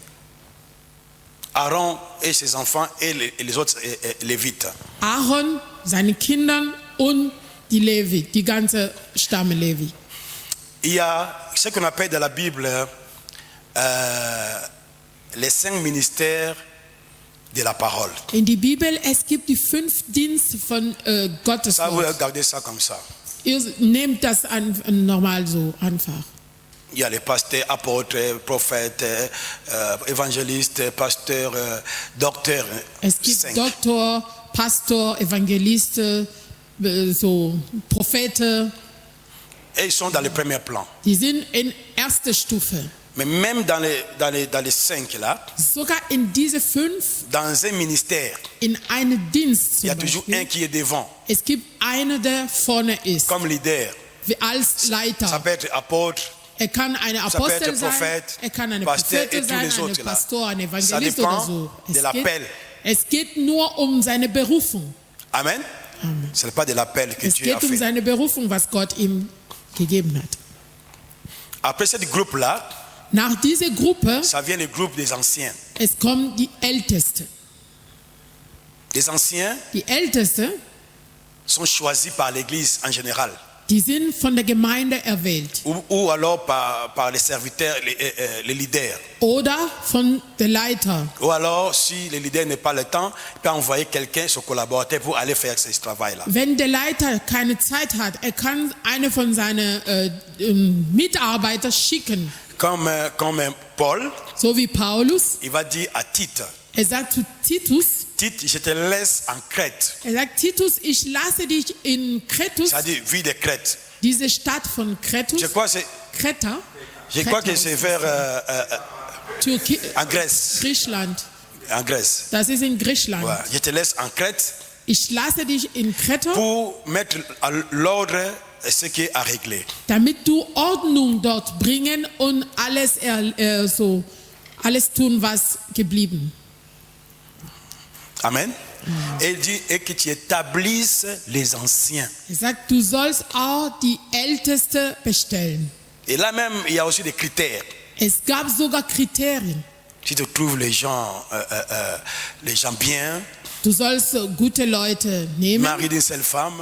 Aaron et ses enfants et les autres Lévites. Aaron, seine Kinder und die Levi, die ganze Stamme Levi. Il y a ce qu'on appelle dans la Bible les 5 ministères de la parole. In die Bibel, es gibt die 5 Dienste von Gottes Ça, vous Wort. regardez ça comme ça. Ihr nehmt das normal so einfach. Il y a les pasteurs, apôtres, prophètes, évangélistes, pasteurs, docteurs. Es gibt 5. Doktor, Pastor, Evangelist, so Prophete. Et ils sont dans le premier plan. Die sind in erster Stufe. Mais même dans les 5 là, Sogar in diese 5, dans un ministère, in einem Dienst il y zum a toujours Beispiel, un qui est devant, es gibt einer, der vorne ist, comme leader. wie als Ça Leiter. peut être apôtre, Er kann eine ça peut Apostel être sein, prophète, er kann eine pasteur et Prophete tous sein, les ein autres là. Pastor, ein Ça Evangelist dépend oder so. de l'appel. Es geht nur um seine Berufung. Amen. Ce n'est pas de l'appel que Es Dieu a geht um fait. seine Berufung, was Gott ihm gegeben hat. Après ce groupe-là, Nach dieser Gruppe, ça vient le groupe des anciens. es kommen die Ältesten. Les anciens Die Ältesten, sont choisis par l'Église en général, die sind von der Gemeinde erwählt. ou alors par les serviteurs, les leaders. Oder von der Leiter. Ou alors, si le leader n'a pas le temps, il peut envoyer quelqu'un, son collaborateur, pour aller faire ce travail-là. Wenn der Leiter keine Zeit hat, er kann eine von seinen Mitarbeiter schicken. Comme Paul, So wie Paulus. il va dire à Tite, Er sagt zu Titus, Tite, je te laisse en Crète, er sagt, Titus, ich lasse dich in Kretus, c'est-à-dire ville de Crète. diese Stadt von Kretus, Je crois, Kreta, que c'est vers Türkei, en Grèce. Griechenland. En Grèce. Das ist in Griechenland. Voilà. Je te laisse en Crète Ich lasse dich in Kreta, pour mettre à l'ordre ce qui est à régler. damit du Ordnung dort bringen und alles, alles tun, was geblieben. Amen. Et il dit, et que tu établisses les anciens. Er sagt, du sollst auch die Älteste bestellen. Et là même, il y a aussi des critères. Es gab sogar Kriterien. Si tu trouves les gens bien, Du sollst gute Leute nehmen. mari d'une seule femme,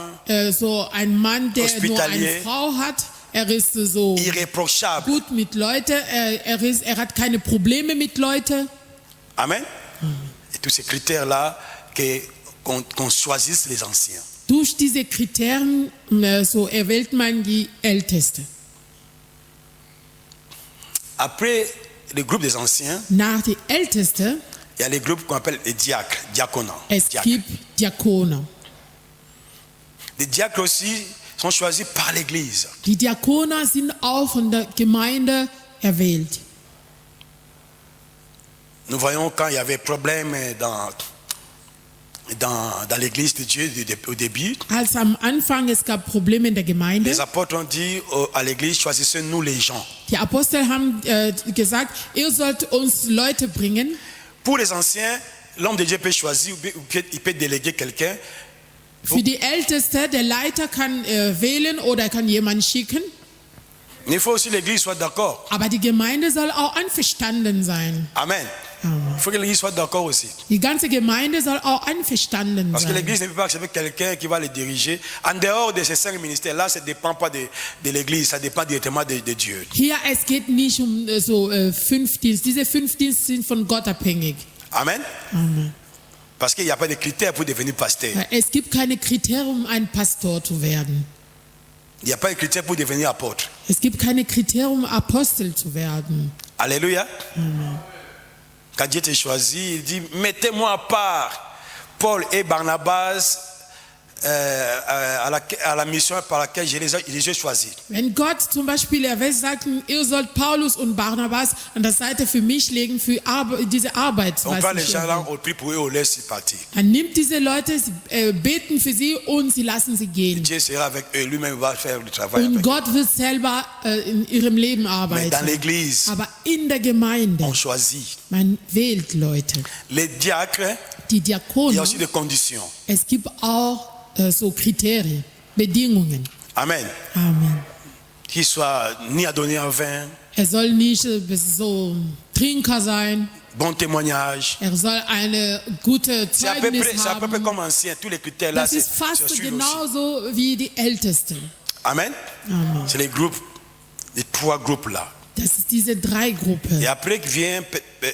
So ein Mann, der nur Hospitalier. eine Frau hat. Er ist so irréprochable. gut mit Leuten. Er hat keine Probleme mit Leuten. Amen. Et tous ces critères-là, qu'on choisisse les anciens. Durch diese Kriterien so erwählt man die Älteste. Après le groupe des anciens, Nach die Älteste, il y a les groupes qu'on appelle les diacres, diaconats. es gibt Diakone. Les diacres aussi sont choisis par l'Église. Die Diakone sind auch von der Gemeinde erwählt. Nous voyons quand il y avait problème dans l'église de Dieu au début, Als am Anfang es gab Probleme in der Gemeinde, les apôtres ont dit à l'église, choisissez-nous les gens. die Apostel haben gesagt, ihr sollt uns Leute bringen. Pour les anciens, l'homme de Dieu peut choisir, ou il peut déléguer quelqu'un. Für die Älteste, der Leiter kann wählen oder kann jemanden schicken. Mais il faut aussi que l'église soit d'accord. Aber die Gemeinde soll auch einverstanden sein. Amen. Il faut que l'église soit d'accord aussi. Die ganze Gemeinde soll auch einverstanden Parce que sein. l'église ne peut pas accepter quelqu'un qui va le diriger. En dehors de ces 5 ministères, là, ça ne dépend pas de l'église, ça dépend directement de Dieu. Hier, es geht nicht um so 5 Dienste. Diese 5 Dienste sind von Gott abhängig. Amen. Amen. Parce qu'il n'y a pas de critères pour devenir pasteur. Es gibt keine Kriterien, um ein Pastor zu werden. Il n'y a pas de critères pour devenir apôtre. Es gibt keine Kriterien, um Apostel zu werden. Alléluia. Quand Dieu te choisit, il dit, mettez-moi à part Paul et Barnabas à la mission par laquelle je les ai choisis. Wenn Gott zum Beispiel sagt, ihr sollt Paulus und Barnabas an der Seite für mich legen, für diese Arbeit, On prend les gens là, on prie pour eux, on laisse partir. er nimmt diese Leute, beten für sie und sie lassen sie gehen. Dieu sera avec eux, lui-même va faire le travail. Und Avec Gott wird selber in ihrem Leben Mais arbeiten. dans l'église, Aber in der Gemeinde, on choisit. man wählt Leute. Les diacres, Die il y a Diakone, aussi des conditions. es gibt auch so Kriterien, Bedingungen. Amen. Amen. Qu'il soit ni adonné en vin, Er soll nicht so Trinker sein. bon témoignage. Er soll eine gute C'est à peu Zeugnis près haben. comme ancien. Tous les critères là, Das c'est ist fast suivre aussi. genauso wie die Ältesten. Amen. Amen. C'est les groupes, les 3 groupes là. Das ist diese 3 Gruppen. Et après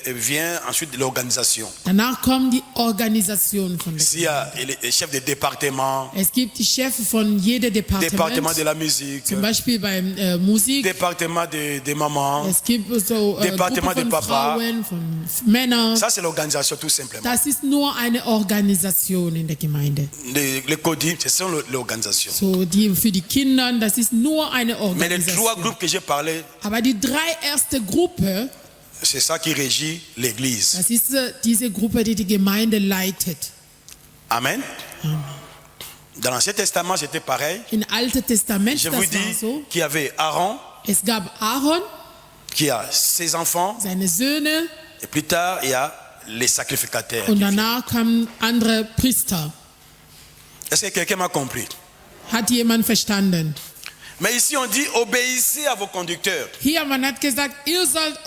vient ensuite l'organisation. Danach kommen die Organisation von der S'il y a les chefs de département, Es gibt die Chefs von jedem département de Departement. la musique, Zum Beispiel beim Musik. département des mamans. Es gibt so Département Gruppen de von Papa. Frauen, von Männern. Ça c'est l'organisation tout simplement. Das ist nur eine Organisation in der Gemeinde. Les codis, c'est ça l'organisation. So die für die Kinder, das ist nur eine Mais les 3 Organisation. groupes que j'ai parlé, Aber die 3 erste Gruppe, c'est ça qui régit l'église. das ist diese Gruppe, die die Gemeinde leitet. Amen. Dans l'Ancien Testament, c'était pareil. Im Alten Testament, Je das vous war dis so. qu'il y avait Aaron Es gab Aaron, qui a ses enfants seine Söhne et plus tard il y a les sacrificateurs. und danach kamen andere Priester. Est-ce que quelqu'un m'a compris? Hat jemand verstanden? Mais ici on dit obéissez à vos conducteurs. Hier, man hat gesagt, ihr sollt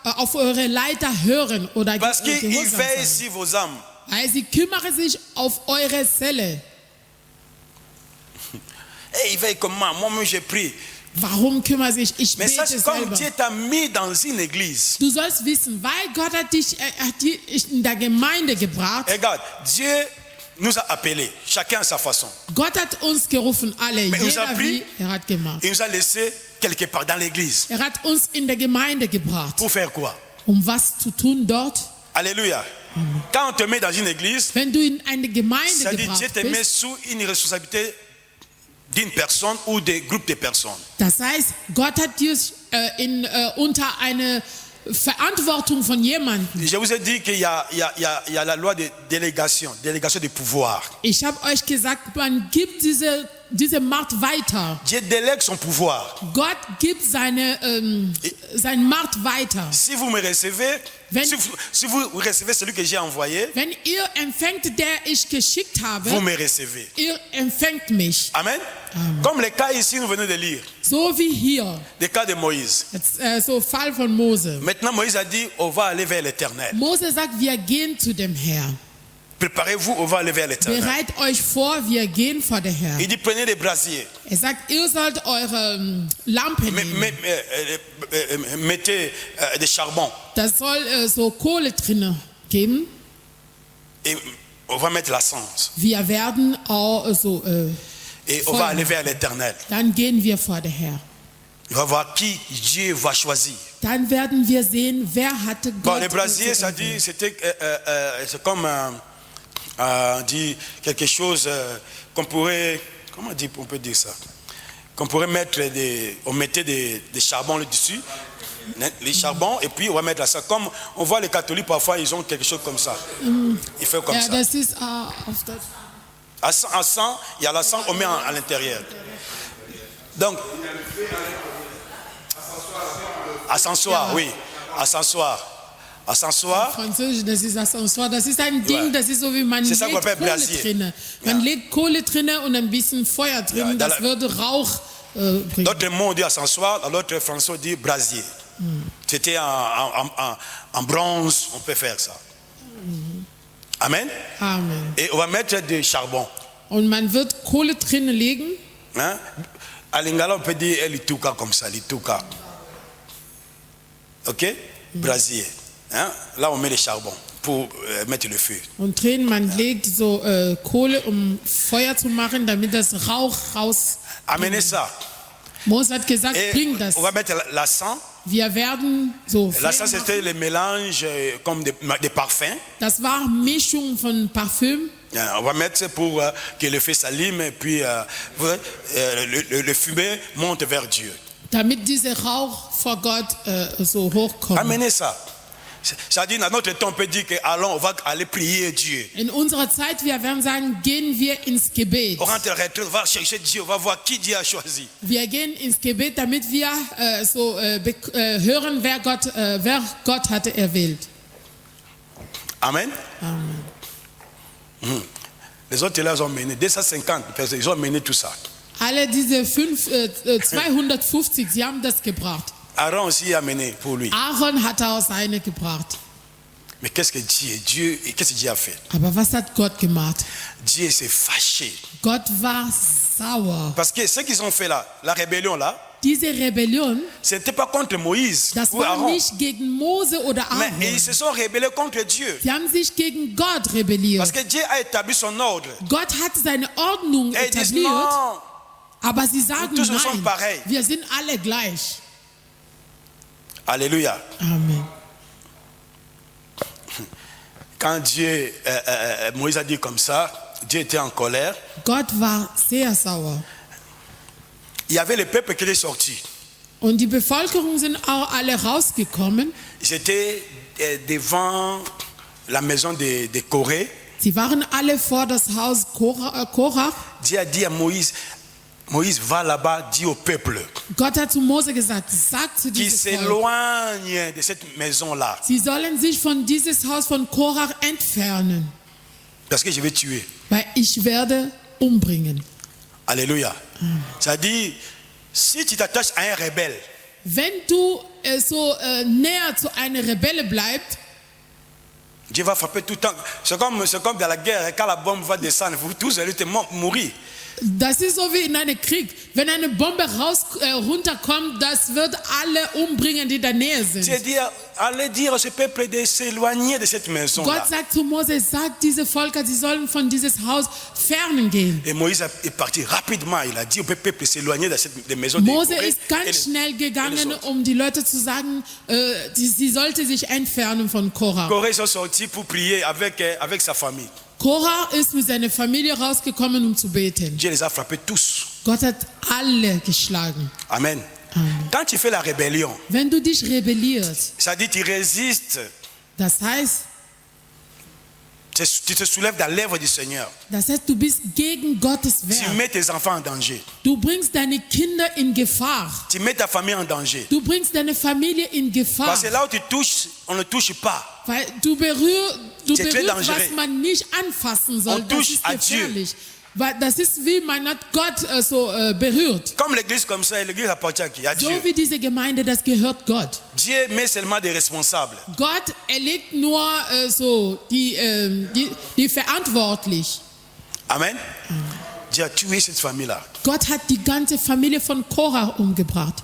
auf eure Leiter hören oder Parce qu'il gehorsam veille sein. sur vos âmes. Also, sie kümmere sich auf eure Seele. Et il veille comment? Moi-même j'ai pris. Warum kümmere sich? Ich Mais bete sache comme selber. Dieu t'a mis dans une église. Du sollst wissen, weil Gott hat dich in der Gemeinde gebracht. Regarde, Dieu nous a appelés, chacun à sa façon. Gott hat uns gerufen, alle, Mais nous a jeder pris- wie er hat gemacht. Il nous a laissés quelque part dans l'église. Er hat uns in der Gemeinde gebracht. Pour faire quoi? Was zu tun dort? Alléluia. Quand on te met dans une église, Wenn du in eine Gemeinde ça dit Dieu gebracht te met bist, sous une responsabilité d'une personne ou des groupes de personnes. das heißt, Gott hat dich unter eine Verantwortung von jemandem. Je vous ai dit qu'il y a la loi de délégation de pouvoir. Ich habe euch gesagt, man gibt diese Macht weiter. Dieu délègue son pouvoir. Gott gibt seine Macht weiter. Si vous me recevez, Wenn- si vous recevez celui que j'ai envoyé, Wenn ihr empfängt, der ich geschickt habe, vous me recevez. ihr empfängt mich. Amen. Comme les cas ici, nous venons de lire, So wie hier, des cas de Moïse. jetzt, so Fall von Mose. Maintenant, Moïse a dit, on va aller vers l'éternel. Mose sagt, wir gehen zu dem Herrn. Préparez-vous, on va aller vers l'éternel. Bereit euch vor, wir gehen vor der Herr. Il dit, prenez des brasiers, Er sagt, ihr sollt eure Lampe nehmen. mettez des charbons. Das soll so Kohle drin geben. Et on va mettre l'essence. Wir werden auch Et on va aller vers l'éternel. dann gehen wir vor der Herr. On va voir qui Dieu va choisir. Dann werden wir sehen, wer hatte Bon, Gott. les brasiers, ça dit, c'était, c'est comme, on dit quelque chose qu'on pourrait, comment on peut dire ça? Qu'on pourrait mettre on mettait des charbons là-dessus, les charbons, et puis on va mettre ça. Comme on voit les catholiques, parfois, ils ont quelque chose comme ça. Ils font comme Ja, ça. das ist auf das. À 100, il y a la sang, on met à l'intérieur. Donc, ascensoir, oui, ascensoir. Ascensoir, Französisch, das ist Ascensor. Das ist ein Ding, das ist so wie man C'est legt ça qu'on appelle Kohle brasier. drin. Man legt Kohle drin und ein bisschen Feuer drin. Ja, Das würde Rauch bringen. l'autre mot on dit ascensoir, l'autre français dit brasier. C'était en bronze, on peut faire ça. Amen. Amen. Et on va mettre du charbon. Und man wird Kohle drin legen. Hein? À lingala, on peut dire lituka comme ça, lituka. Ok? Brasier. Hein? Là, on met le charbon pour mettre le feu. Und drin, man legt so Kohle, Feuer zu machen, damit das Rauch raus. Amenez ça. Mose hat gesagt, bring Et das. on va mettre l'encens. Wir werden so. L'encens, c'était le mélange comme des parfums. Das war Mischung von Parfüm. On va mettre pour que le feu s'allume et puis le fumée monte vers Dieu. Damit dieser Rauch vor Gott so hochkommt. Amenez ça. Ça dit, dans notre temps, on peut dire que allons, on va aller prier Dieu. In unserer Zeit, wir werden sagen, gehen wir ins Gebet. On rentre retrait, on va chercher Dieu, on va voir qui Dieu a choisi. Wir gehen ins Gebet, damit wir hören, wer Gott hatte erwählt. Amen. Amen. Les autres là, ils ont mené 250 personnes, ils ont mené tout ça. Alle diese 250, sie haben das gebracht. Aaron aussi a mené pour lui. Aaron hat auch seine gebracht. Mais qu'est-ce que Dieu a fait? Aber was hat Gott gemacht? Dieu s'est fâché. Gott war sauer. Parce que ce qu'ils ont fait là, la rébellion là, Diese Rebellion, ce n'était pas contre Moïse das ou war Aaron. nicht gegen Mose oder Mais Aaron. ils se sont rebellés contre Dieu. Sie haben sich gegen Gott rebelliert. Parce que Dieu a établi son ordre. Gott hat seine Ordnung Et ils disent etabliert, non. aber sie sagen tous sont nein, pareils. wir sind alle gleich. Alléluia. Amen. Quand Moïse a dit comme ça, Dieu était en colère. Gott war sehr sauer. Il y avait le peuple qui est sorti. Und die Bevölkerung sind auch alle rausgekommen. Ils étaient devant la maison de Corée. Sie waren alle vor das Haus Korach. Dieu a dit à Moïse, Moïse, va là-bas, dis au peuple Gott hat zu Mose gesagt, sag zu qui diesem Volk, s'éloigne de cette maison-là. sie sollen sich von dieses Haus von Korach entfernen, Parce que je vais tuer. weil ich werde umbringen. Alléluia. C'est-à-dire, si tu t'attaches à un rebelle, Wenn du näher zu einer Rebelle bleibst, Dieu va frapper tout le temps. C'est comme dans la guerre, quand la bombe va descendre, vous tous allez mourir. das ist so wie in einem Krieg. Wenn eine Bombe runterkommt, das wird alle umbringen, die in der Nähe sind. Allez dire à ce peuple de s'éloigner de cette maison-là. Gott sagt zu Mose, sagt diese Völker, sie sollen von dieses Haus fernen gehen. Et Moïse est parti rapidement. Il a dit au peuple de s'éloigner de cette maison. Mose ist ganz schnell gegangen, um die Leute zu sagen, sie sollte sich entfernen von Korah. Corée sont sortis pour prier avec sa famille. Korah ist mit seiner Familie rausgekommen, um zu beten. Dieu les a frappés tous. Gott hat alle geschlagen. Amen. Amen. Quand tu fais la rébellion, Wenn du dich rebellierst, ça dit tu résistes, das heißt, tu te soulèves dans l'œuvre du Seigneur. du bist gegen Gottes Tu Werk. mets tes enfants en danger. Du bringst deine Kinder in Gefahr. Tu mets ta famille en danger. Du bringst deine Familie in Gefahr. Parce que là où tu touches, on ne touche pas. Weil du berührst, C'est très dangereux. was man nicht anfassen soll. On Das touche ist à Dieu. gefährlich. Weil das ist wie man hat Gott berührt. Comme l'église comme ça, l'église appartient à qui? À Dieu. So wie diese Gemeinde, das gehört Gott. Dieu met seulement des responsables. Gott erlegt nur die verantwortlich. Amen. Dieu a tué cette famille-là. Gott hat die ganze Familie von Korah umgebracht.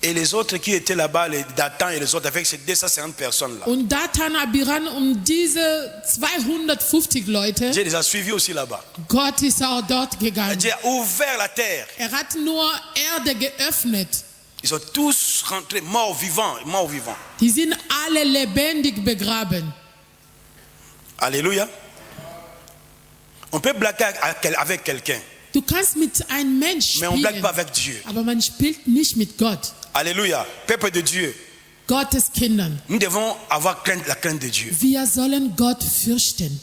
Et les autres qui étaient là-bas, les Dathan et les autres, avec ces 250 personnes-là, Und Dathan, Abiram, diese 250 Leute, Dieu les a suivis aussi là-bas. Gott ist auch dort gegangen. Dieu a ouvert la terre. Hat nur Erde geöffnet. Ils sont tous rentrés morts vivants, morts vivants. Die sind alle lebendig begraben. Alléluia. On peut blaguer avec quelqu'un, Du kannst mit einem Mensch mais on ne blague spielen, pas avec Dieu. aber man spielt nicht mit Gott. Alléluia. Peuple de Dieu, Gottes Kindern. nous devons avoir la crainte de Dieu. Wir sollen Gott fürchten.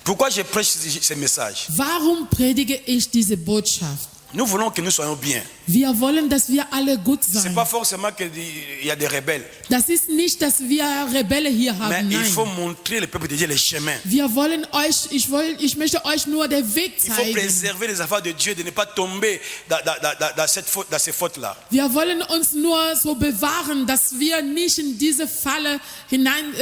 Pourquoi je prêche ce message? Warum predige ich diese Botschaft? Nous voulons que nous soyons bien. Wir wollen, dass wir alle gut Ce n'est sein. pas forcément qu'il y a des rebelles, Das ist nicht, dass wir Rebelle hier mais haben. il faut Nein. montrer le peuple de Dieu les chemins. Wir wollen euch, ich möchte euch nur den Weg Il faut zeigen. préserver les affaires de Dieu, de ne pas tomber dans ces fautes-là. Wir wollen uns nur so bewahren, dass wir nicht in diese Falle hinein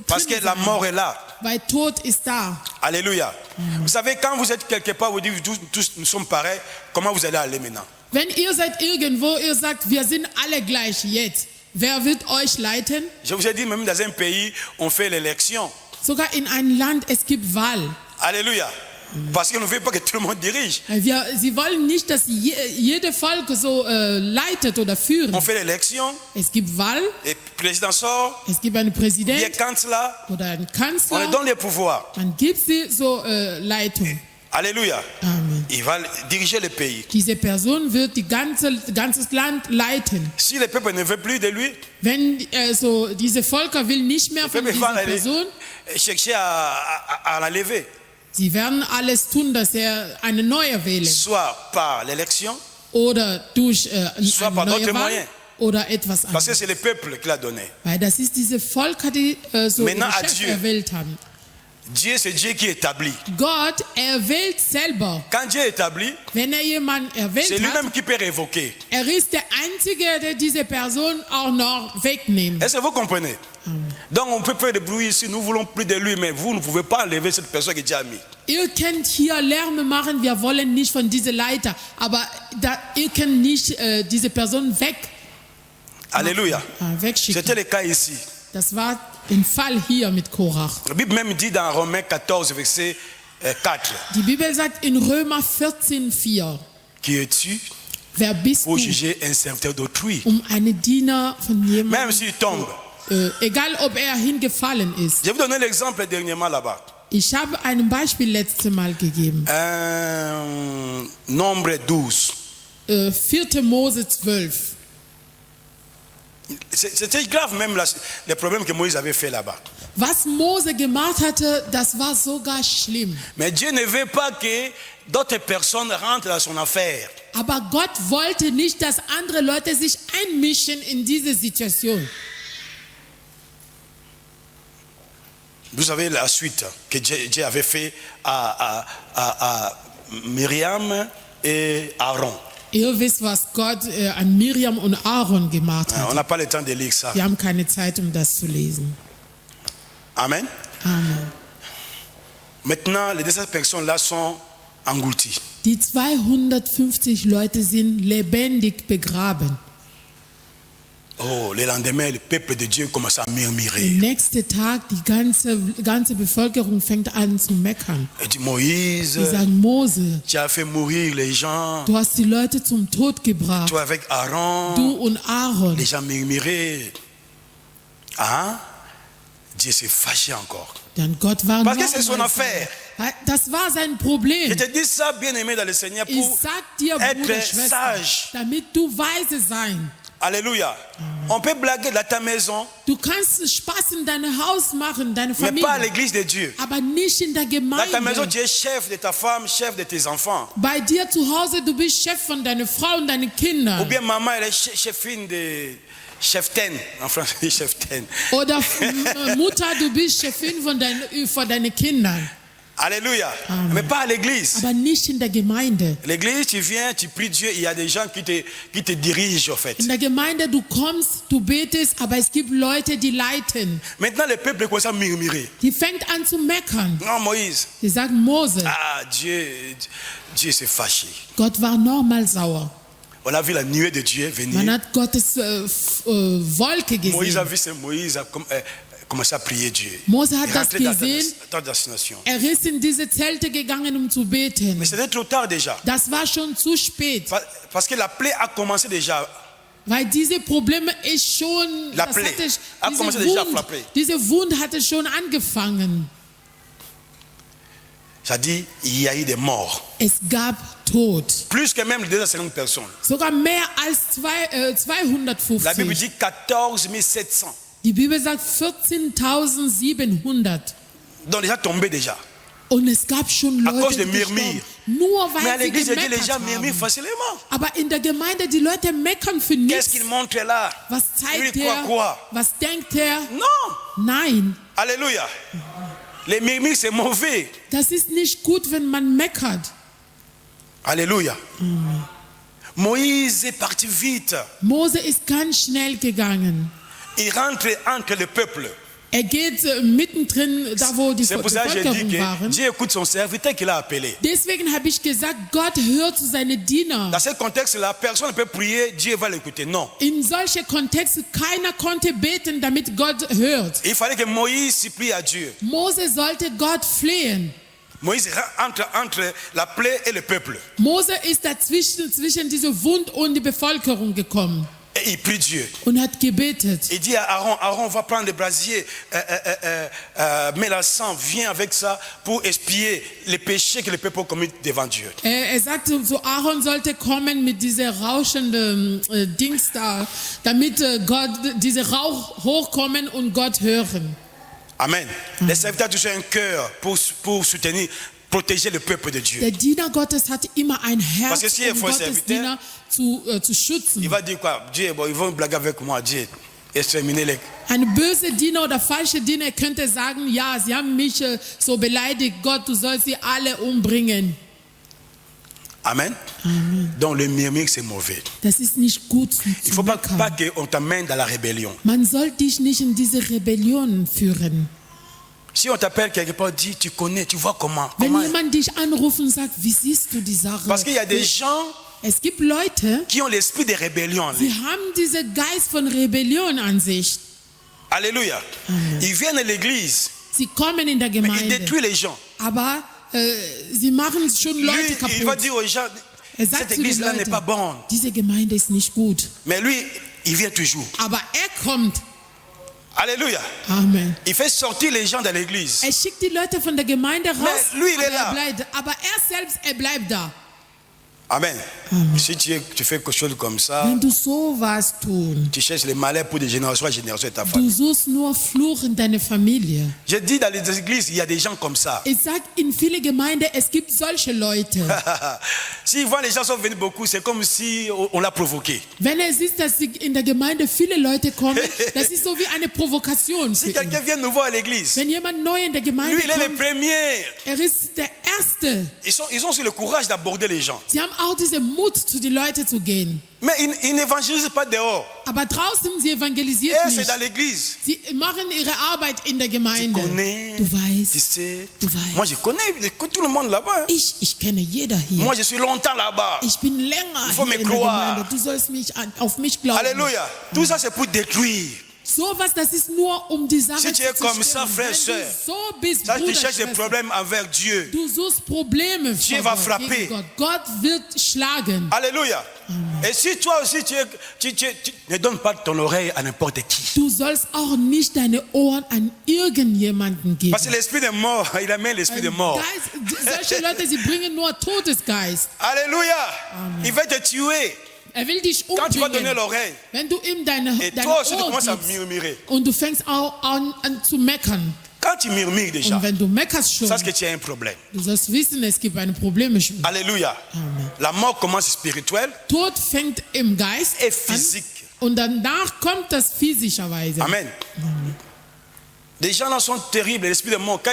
Parce que drin la sein. mort est là. Weil Tod ist da. Alléluia. Vous savez, quand vous êtes quelque part, vous dites tous nous sommes pareils, comment vous allez aller maintenant? Wenn ihr seid irgendwo, ihr sagt, wir sind alle gleich jetzt. Wer wird euch leiten? Je vous ai dit, même dans un pays, on fait l'élection. Sogar in einem Land, es gibt Wahl. Alléluia. Parce qu'on ne veut pas que tout le monde dirige. Sie wollen nicht, dass jede Volk so leitet oder führt. On fait l'élection, Es gibt Wahl, et le président sort, es gibt einen il y a Präsident Kanzler, oder einen on Kanzler. lui donne les pouvoirs. Man gibt sie so Leitung. Alléluia. Amen. Il va diriger le pays. Diese Person wird ganzes Land leiten. Si le peuple ne veut plus de lui, Wenn diese Volker will nicht mehr le von peuple dieser va Person, chercher à la lever. sie werden alles tun, dass eine neue wählen. Soit par l'élection, Oder durch Soit eine par neue d'autres Wahl moyens. oder etwas parce que anderes. c'est le peuple qui l'a donné. Weil das ist diese Volker, die so Maintenant, ihre à Chef Dieu. erwählt haben. Dieu, c'est Dieu qui établit. Gott erwählt selber. Quand Dieu établit, Wenn jemanden c'est erwählt hat, lui-même qui peut révoquer. ist der Einzige, der diese Person auch noch wegnehmen. Est-ce que vous comprenez? Donc on peut faire des bruits ici, nous voulons plus de lui, mais vous ne pouvez pas enlever cette personne qui est déjà mise. Ihr könnt hier Lärm machen, wir wollen nicht von dieser Leiter, aber ihr könnt nicht diese Person Alléluia. wegschicken. C'était le cas ici. Das war der Fall hier mit Korach. La Bible même dit dans Romains 14, verset 4, Die Bibel sagt in Römer 14,4, qui es-tu wer bist pour du, juger un serviteur d'autrui? eine Diener von Même jemandem, s'il tombe. egal ob hingefallen ist. Je vais vous donner l'exemple dernièrement là-bas. Ich habe ein Beispiel letztes Mal gegeben. Nombre 12. 4. Mose 12. C'était grave même les problèmes que Moïse avait fait là-bas. Was Mose gemacht hatte, das war sogar schlimm. Mais Dieu ne veut pas que d'autres personnes rentrent dans son affaire. Aber Gott wollte nicht, dass andere Leute sich einmischen in diese Situation. Vous savez la suite que Dieu avait fait à Myriam et Aaron. Ihr wisst, was Gott an Miriam und Aaron gemacht On hat. n'a pas le temps de lire ça. Wir haben keine Zeit, um das zu lesen. Amen. Amen. Maintenant, les 200 personnes-là sont englouties. Die 250 Leute sind lebendig begraben. Oh, le lendemain, le peuple de Dieu commence à murmurer. Nächsten Tag, die ganze Bevölkerung fängt an zu meckern. Il dit, Moïse, Die sagen, Mose, tu as fait mourir les gens. du hast die Leute zum Tod gebracht. Toi avec Aaron, Du und Aaron. les gens murmuraient. Ah, Dieu s'est fâché encore. Dann Gott war Parce que c'est son nochmal affaire. sauer. Das war sein Je Problem. te dis ça, bien aimé dans le Seigneur, Ich pour sag dir, Bruder, être Schwester, sage. damit du weise sein. Alléluia. On peut blaguer dans ta maison, Du kannst Spaß in deinem Haus machen, deine mais pas à Familie, l'église de Dieu. aber nicht in der Dans ta maison, Gemeinde. tu es chef de ta femme, chef de tes enfants. Bei dir zu Hause, du bist Chef von deiner Frau und deinen Ou Kindern. bien maman, elle est chefine de cheftaine. En français, cheftaine. Oder Mutter, du bist Chefin von deinen Kindern. Alléluia. Amen. Mais pas à l'église. Aber nicht in der Gemeinde. L'église, tu viens, tu pries Dieu, il y a des gens qui te dirigent, en fait. In der Gemeinde, du kommst, du betest, aber es gibt Leute, die leiten. Maintenant, le peuple commence à murmurer. Die fängt an zu meckern. Non, Moïse. Die sagen, Mose, Ah, Dieu s'est fâché. Gott war nochmal sauer. On a vu la nuée de Dieu venir. Man hat Gottes Wolke Moïse a gesehen. vu ça, Moïse a commencé à prier Dieu. Mose hat Il est das rentré dans gesehen. ta destination. Er ist in diese Zelte gegangen, um zu beten. Mais c'était trop tard déjà. Das war schon zu spät, Parce que la plaie a commencé déjà. weil diese Probleme ist schon, La das plaie hatte, a commencé déjà à frapper. diese Wund hatte schon angefangen. Ça dit, il y a eu des morts. Es gab Tod. Plus que même les 250 personnes. Sogar mehr als La Bible 250. dit 14 700. Die Bibel sagt 14.700. Donc déjà tombés déjà. Und es gab schon À cause Leute, de die murmures. gestorben, nur Mais à weil sie l'église de Dieu, les gens gemeckert murmurent haben. facilement. Aber in der Gemeinde, die Leute meckern für Qu'est-ce nichts. qu'il montre là? Was zeigt Lui, er? quoi? Was denkt er? Non. Nein, Alléluia. Les murmures, c'est mauvais. das ist nicht gut, wenn man meckert. Alléluia. Moïse est parti vite. Mose ist ganz schnell gegangen. Il rentre entre le peuple. Er geht mittendrin, da wo die C'est pour ça que j'ai dit Bevölkerung que waren. Dieu écoute son serviteur qu'il a appelé. Deswegen habe ich gesagt, Gott hört zu seinen Dienern. Dans ce contexte-là, personne ne peut prier, Dieu va l'écouter. Non. In solchen Kontexten, keiner konnte beten, damit Gott hört. Il fallait que Moïse supplie à Dieu. Mose sollte Gott flehen. Moïse entre la plaie et le peuple. Mose ist dazwischen, zwischen diese Wund und die Bevölkerung gekommen Et il prie Dieu. und hat gebetet. Il dit à Aaron, Aaron va prendre le brasier, mets la sang, viens avec ça pour expier les péchés que le peuple a commis devant Dieu. Er sagte, so Aaron sollte kommen mit dieser rauschenden Dings da, damit Gott, diese Rauch hochkommen und Gott hören. Amen. Les serviteurs ont toujours un cœur pour soutenir, protéger le peuple de Dieu. Der Diener Gottes hat immer ein Parce que Herz, si er um faut Gottes serviteur, Diener zu schützen. Il va dire quoi? Dieu, bon, ils vont blaguer avec moi, Dieu. Exterminer les. Ein böser Diener oder falscher Diener könnte sagen, ja, sie haben mich so beleidigt, Gott, du sollst sie alle umbringen. Amen. Donc le murmure, c'est mauvais. Das ist nicht gut Il ne zu faut pas meckern. qu'on t'amène dans la rébellion. Man soll dich nicht in diese Rebellion führen. Si on t'appelle quelque part, dis, tu connais, tu vois comment. Wenn jemand dich anruft und sagt, wie siehst du die Sache? Parce qu'il y a des gens Es gibt Leute, qui ont l'esprit de rébellion en sie lui. haben diesen Geist von Rebellion an sich. Alléluia. Ils viennent à l'église, Sie kommen in der mais ils Gemeinde, détruisent les gens. aber sie machen schon Lui, Leute il va kaputt. dire aux gens, Er cette sagt zu den église-là n'est pas Leuten, bonne. diese Gemeinde ist nicht gut. Mais lui, il vient toujours. Aber er kommt. Alléluia. Amen. Il fait sortir les gens de l'église. Er schickt die Leute von der Gemeinde raus, lui, il est aber là. er bleibt. Aber er selbst, er bleibt da. Amen. Si tu fais quelque chose comme ça, Wenn du sowas tun, tu cherches le malheur pour des générations à génération de ta du famille. suchst nur Fluch in deine Familie. Je dis dans les églises, il y a des gens comme ça. Ich sag in viele Gemeinden, es gibt solche Leute. Si voient les gens sont venus beaucoup, c'est comme si on l'a provoqué. Wenn er sieht, dass in der Gemeinde viele Leute kommen, das ist so wie eine Provokation für Si ihn. quelqu'un vient nous voir à l'église, Wenn jemand neu in der Gemeinde lui, il est le kommt, premier. er ist der Erste. Ils ont aussi le courage d'aborder les gens. Sie haben auch diesen Mut, zu den Leuten zu gehen. Mais ils n'évangélisent pas dehors. Aber draußen, sie evangelisieren Et c'est nicht. dans l'église. Sie machen ihre Arbeit in der Tu Gemeinde. connais, Du tu weißt, sais. du weißt. Moi, je connais tout le monde là-bas. Hein. Ich kenne jeder hier. Moi, je suis longtemps là-bas. Ich bin länger Il faut hier me in der croire. Gemeinde. Du sollst auf mich glauben. Alléluia. Tout ça, c'est pour détruire. Sowas, das ist nur um die Sache Si tu zu es comme zerstören. ça, frère, Wenn sœur, du so bist, Ça, tu Bruder, cherches des Schwester, problèmes envers Dieu. du suchst Probleme Dieu vor va Gott, frapper. gegen Gott. Gott wird schlagen. Alléluia. Et si toi aussi, tu ne donnes pas ton oreille à n'importe qui. Du sollst auch nicht deine Ohren an irgendjemanden geben. Parce que l'esprit de mort, il amène l'esprit de mort. Solche Leute, sie bringen nur Todesgeist. Alléluia. Il va te tuer. Er will dich Quand tu vas donner umbringen. l'oreille. Wenn du ihm deine Et toi aussi, tu Ohr commences à gibst murmurer. und du fängst auch an zu meckern. Quand tu murmures déjà, Und wenn du meckerst schon, sache que tu as un problème. du sollst wissen, es gibt ein Problem schon. Alléluia. Amen. La mort commence spirituelle Tod fängt im Geist et an physique. und danach kommt das physischerweise. Amen. Des gens là sont terribles. L'esprit de mort, quand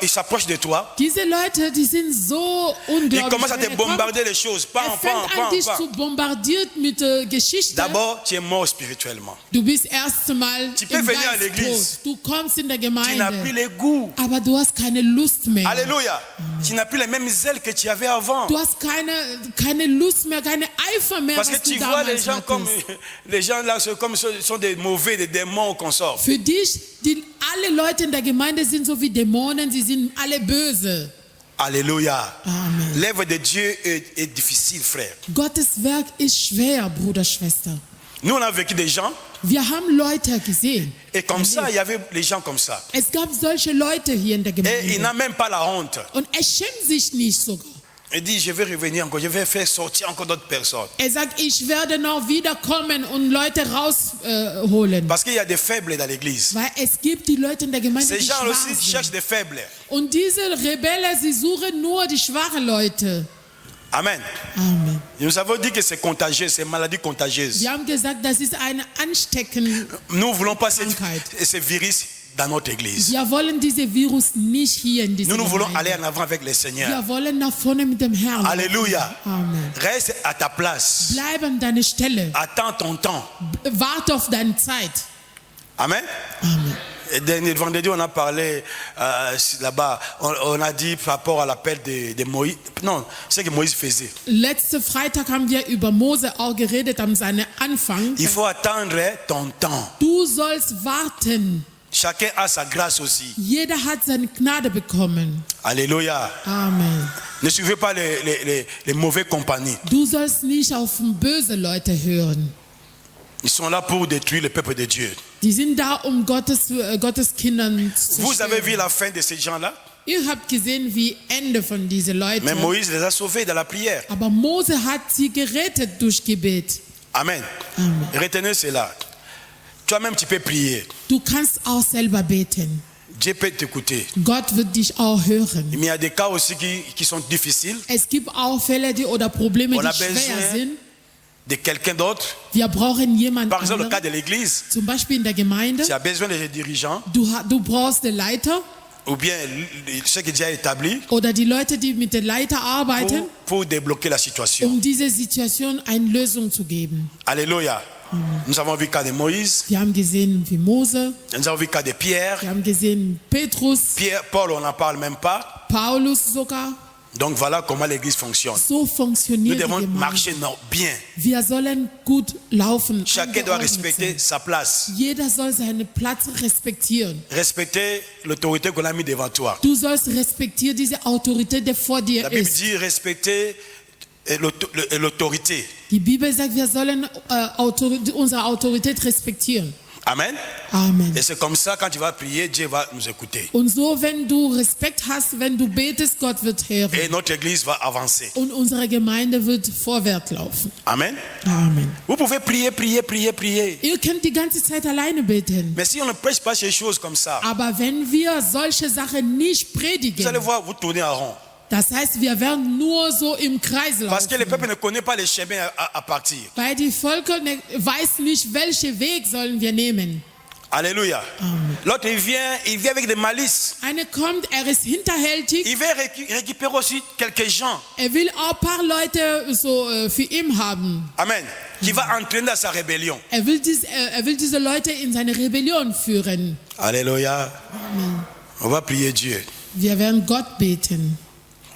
il s'approche de toi, Diese Leute, die sind so il unglaublich. commence à Wenn te er kommt, bombarder les choses. Pam, er pam, fängt an, pam, dich pam. zu bombardieren mit Geschichten. D'abord, tu es mort spirituellement. Du bist erst einmal Tu peux im venir à Geist l'église. tot. Du kommst in der Tu n'as plus Gemeinde, les goûts. aber du hast keine Lust mehr. Alléluia. Tu n'as plus les mêmes ailes que tu avais avant. Du hast keine Lust mehr, keine Eifer mehr, Parce que was du tu vois les damals gens comme hattest. les gens là sont des mauvais, des démons qu'on sort. Für dich, alle Leute in der Gemeinde sind so wie Dämonen, sie sind alle böse. Alléluia. Amen. L'œuvre de Dieu est difficile, frère. Gottes Werk ist schwer, Bruder, Schwester. Nous, on a vécu des gens Wir haben Leute gesehen. et comme ça, il y avait les gens comme ça. Es gab solche Leute hier in der Et il Gemeinde. n'a même pas la honte. Und er schämt sich nicht sogar. Il dit, je vais revenir encore, je vais faire sortir encore d'autres personnes. Er sagt, ich werde noch wiederkommen und Leute rausholen. Parce qu'il y a des faibles dans l'église. Weil es gibt die Leute in der Gemeinde, Ces die gens schwach aussi cherchent sind. des faibles. Und diese Rebellen, sie suchen nur die schwachen Leute. Amen. Amen. Nous avons dit que c'est contagieux, c'est une maladie contagieuse. Wir haben gesagt, das ist eine ansteckende. Nous ne voulons pas Krankheit. ce virus dans notre église. Wir wollen diesen Virus nicht hier in dieser Nous voulons Gemeinde. aller en avant avec le Seigneur. Wir wollen nach vorne mit dem Herrn. Alléluia. Amen. Reste à ta place. Bleib an deiner Stelle. Attends ton temps. Warte auf deine Zeit. Amen. Amen. Et dernier vendredi, on a parlé là-bas. On a dit par rapport à l'appel de Moïse. Non, c'est ce que Moïse faisait. Letzte Freitag haben wir über Mose auch geredet, am seinen Anfang. Il faut attendre ton temps. Du sollst warten. Chacun a sa grâce aussi. Jeder hat seine Gnade bekommen. Alléluia. Amen. Ne suivez pas les mauvaises compagnies. Du sollst nicht auf böse Leute hören. Ils sont là pour détruire le peuple de Dieu. Die sind da, um Gottes Kindern zu Vous avez vu zerstören. la fin de ces gens-là? Ihr habt gesehen, wie Ende von diesen Mais Leuten. Moïse les a sauvés dans la prière. Aber Mose hat sie gerettet durch Gebet. Amen. Amen. Retenez cela. Toi-même, tu peux prier. Du kannst auch selber beten. Dieu peut t'écouter. Gott wird dich auch hören. Mais il y a des cas aussi qui sont difficiles. Es gibt auch Fälle oder Probleme, On a die schwer besoin sind. de quelqu'un d'autre. Wir brauchen jemanden Par exemple, le cas anderen. de l'église. Zum Beispiel in der Gemeinde. Tu as besoin des dirigeants Du brauchst den Leiter ou bien ceux qui sont déjà établis oder die Leute, die mit dem Leiter arbeiten, pour débloquer la situation. um diese Situation eine Lösung zu geben. Alléluia. Nous avons vu le cas de Moïse. Wir haben gesehen, wie Mose, Nous avons vu le cas de Pierre. wir haben gesehen, Petrus, Paul, on n'en parle même pas. Paulus sogar. Donc voilà comment l'église fonctionne. So Nous funktioniert die devons Gemeinde. marcher bien. Wir sollen gut laufen. Chacun doit angeordnet respecter sein. sa place. Jeder soll seinen Platz respektieren. Respecter l'autorité qu'on a mis devant toi. Du sollst respektieren diese Autorität, die vor dir La Bible ist. dit respecter l'autorité. Die Bibel sagt, wir sollen unsere Autorität respektieren. Amen. Amen. Et c'est comme ça, quand tu vas prier, Dieu va nous écouter. Und so, wenn du Respekt hast, wenn du betest, Gott wird hören. Et notre église va avancer. Und unsere Gemeinde wird vorwärts laufen. Amen. Amen. Vous pouvez prier. Ihr könnt die ganze Zeit alleine beten. Mais si on ne prêche pas ces choses comme ça, Aber wenn wir solche Sachen nicht vous allez predigen, voir, vous tournez en rond. das heißt, wir werden nur so im Kreis Parce que le laufen. peuple ne connaît pas les chemins à partir. Weil die Völker weiß nicht, welchen Weg sollen wir nehmen. Alléluia. L'autre, il vient avec des malices. Einer kommt, ist hinterhältig. Il veut récupérer aussi quelques gens. Will auch ein paar Leute so für ihn haben. Amen. Qui va entraîner dans sa rébellion. Will diese Leute in seine Rebellion führen. Alléluia. On va prier Dieu. Wir werden Gott beten.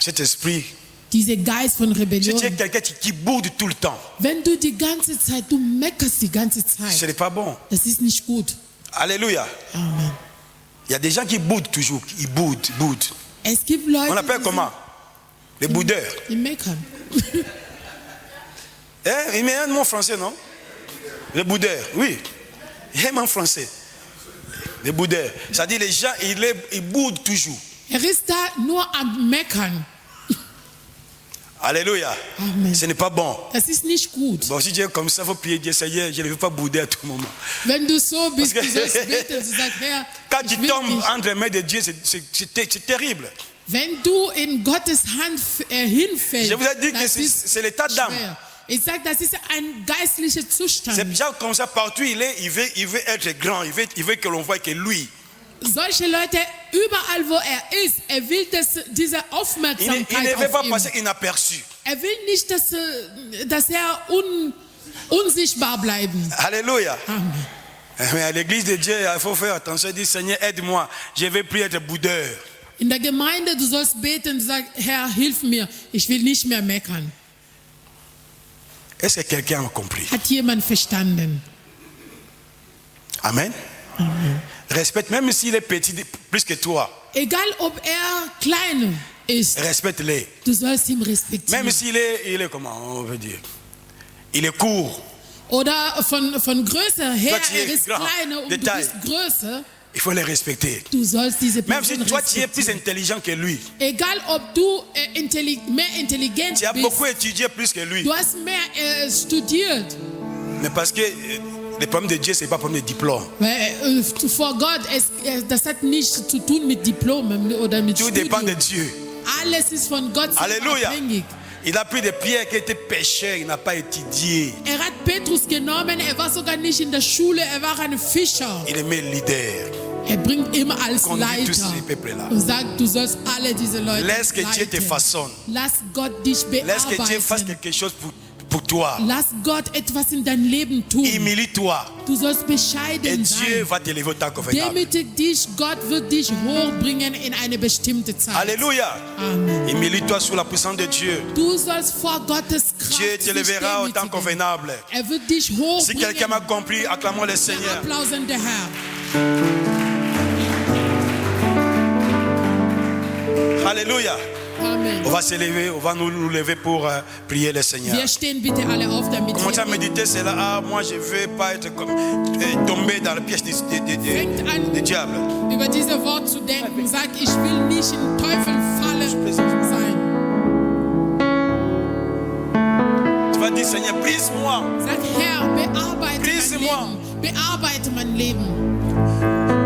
Cet esprit, Dieser Geist von si Rebellion. tu es quelqu'un qui boude tout le temps, Wenn du die ganze Zeit, du meckerst die ganze ce Zeit. n'est pas bon. Das ist nicht gut. Alléluia. Amen. Il y a des gens qui boudent toujours. Ils boudent. Es gibt Leute, On appelle comment? Les boudeurs. die meckern. Il met un mot français, non? Les boudeurs, oui. Il y a un mot français. Les boudeurs. C'est-à-dire les gens, ils boudent toujours. Ist da nur am Meckern. Alléluia. Amen. Ce n'est pas bon. Das ist nicht gut. Bon, si Dieu est comme ça, il faut prier Dieu, Seigneur, je ne veux pas bouder à tout moment. Wenn du so bist, Parce que- du sollst beten, du sagst, Herr, Quand ich tu will tombes dich. entre les mains de Dieu, c'est terrible. Wenn du in Gottes Hand hinfällst, Je vous ai dit que das ist c'est l'état d'âme. schwer. Ich sage, das ist ein geistlicher C'est Zustand. déjà comme ça, partout il est, il veut être grand, il veut que l'on voie que lui. Solche Leute, überall wo ist, will diese Il ne Aufmerksamkeit veut pas auf ihn. passer inaperçu. Will nicht, dass unsichtbar bleiben. Alléluia. Amen. Mais à l'église de Dieu, il faut faire attention, dire Seigneur, aide-moi, je ne veux plus être boudeur. In der Gemeinde, du sollst beten, du sagst, Herr, hilf mir, ich will nicht mehr meckern. Est-ce que quelqu'un a compris? Hat jemand verstanden? Amen. Respecte, même s'il est petit, plus que toi, Egal ob klein ist, respecte-le. du sollst ihn respektieren. Même s'il est, comment on veut dire, il est court, Oder von Größe her, tu es ist grand, kleiner und de du taille. bist größer, il faut le respecter. du sollst diese Même si Person toi tu es plus respektieren. intelligent que lui, Egal ob du mehr intelligent tu as bist, beaucoup étudié plus que lui, du hast mehr studiert. mais parce que le problème de Dieu, ce n'est pas le problème de diplôme. Weil, vor Gott, das hat nichts zu tun mit Diplomen oder mit Tout dépend de Studium. Dieu. Alles ist von Gott Alléluia. abhängig. Il a pris des pierres qui étaient pécheurs, il n'a pas étudié. Hat Petrus genommen, war sogar nicht in der Schule, war ein Fischer. Il est mis leader. Bringt immer als Conduit tous Leiter ces peuples-là. und sagt, du sollst alle diese Leute Laisse que Dieu te leiten. façonne. Lass Gott dich Laisse que Dieu fasse bearbeiten. quelque chose pour toi. Lass Gott etwas in dein Leben tun. Humilie-toi. Du sollst Et bescheiden Dieu sein. va t'élever au temps convenable. Demütig dich, Gott wird dich hochbringen in eine bestimmte Zeit. Alléluia. Amen. Humilie-toi sous la puissance de Dieu. Du sollst vor Gottes Kraft Dieu dich t'élèvera au temps demütigen. convenable. Wird dich Si hochbringen. quelqu'un m'a compris, acclamons le Seigneur. Applausen der Herr. Alléluia. Amen. On va s'élever, on va nous lever pour prier le Seigneur. Wir stehen bitte alle auf, damit Commencez à wir méditer cela. Ah, moi je ne veux pas être comme, tomber dans le piège du diable. über diese Wort zu denken. Sag, ich will nicht in Teufelfalle sein. Tu vas dire Seigneur, brise-moi. Sag, Herr, bearbeite Brise-moi. mein Leben. Bearbeite mein Leben.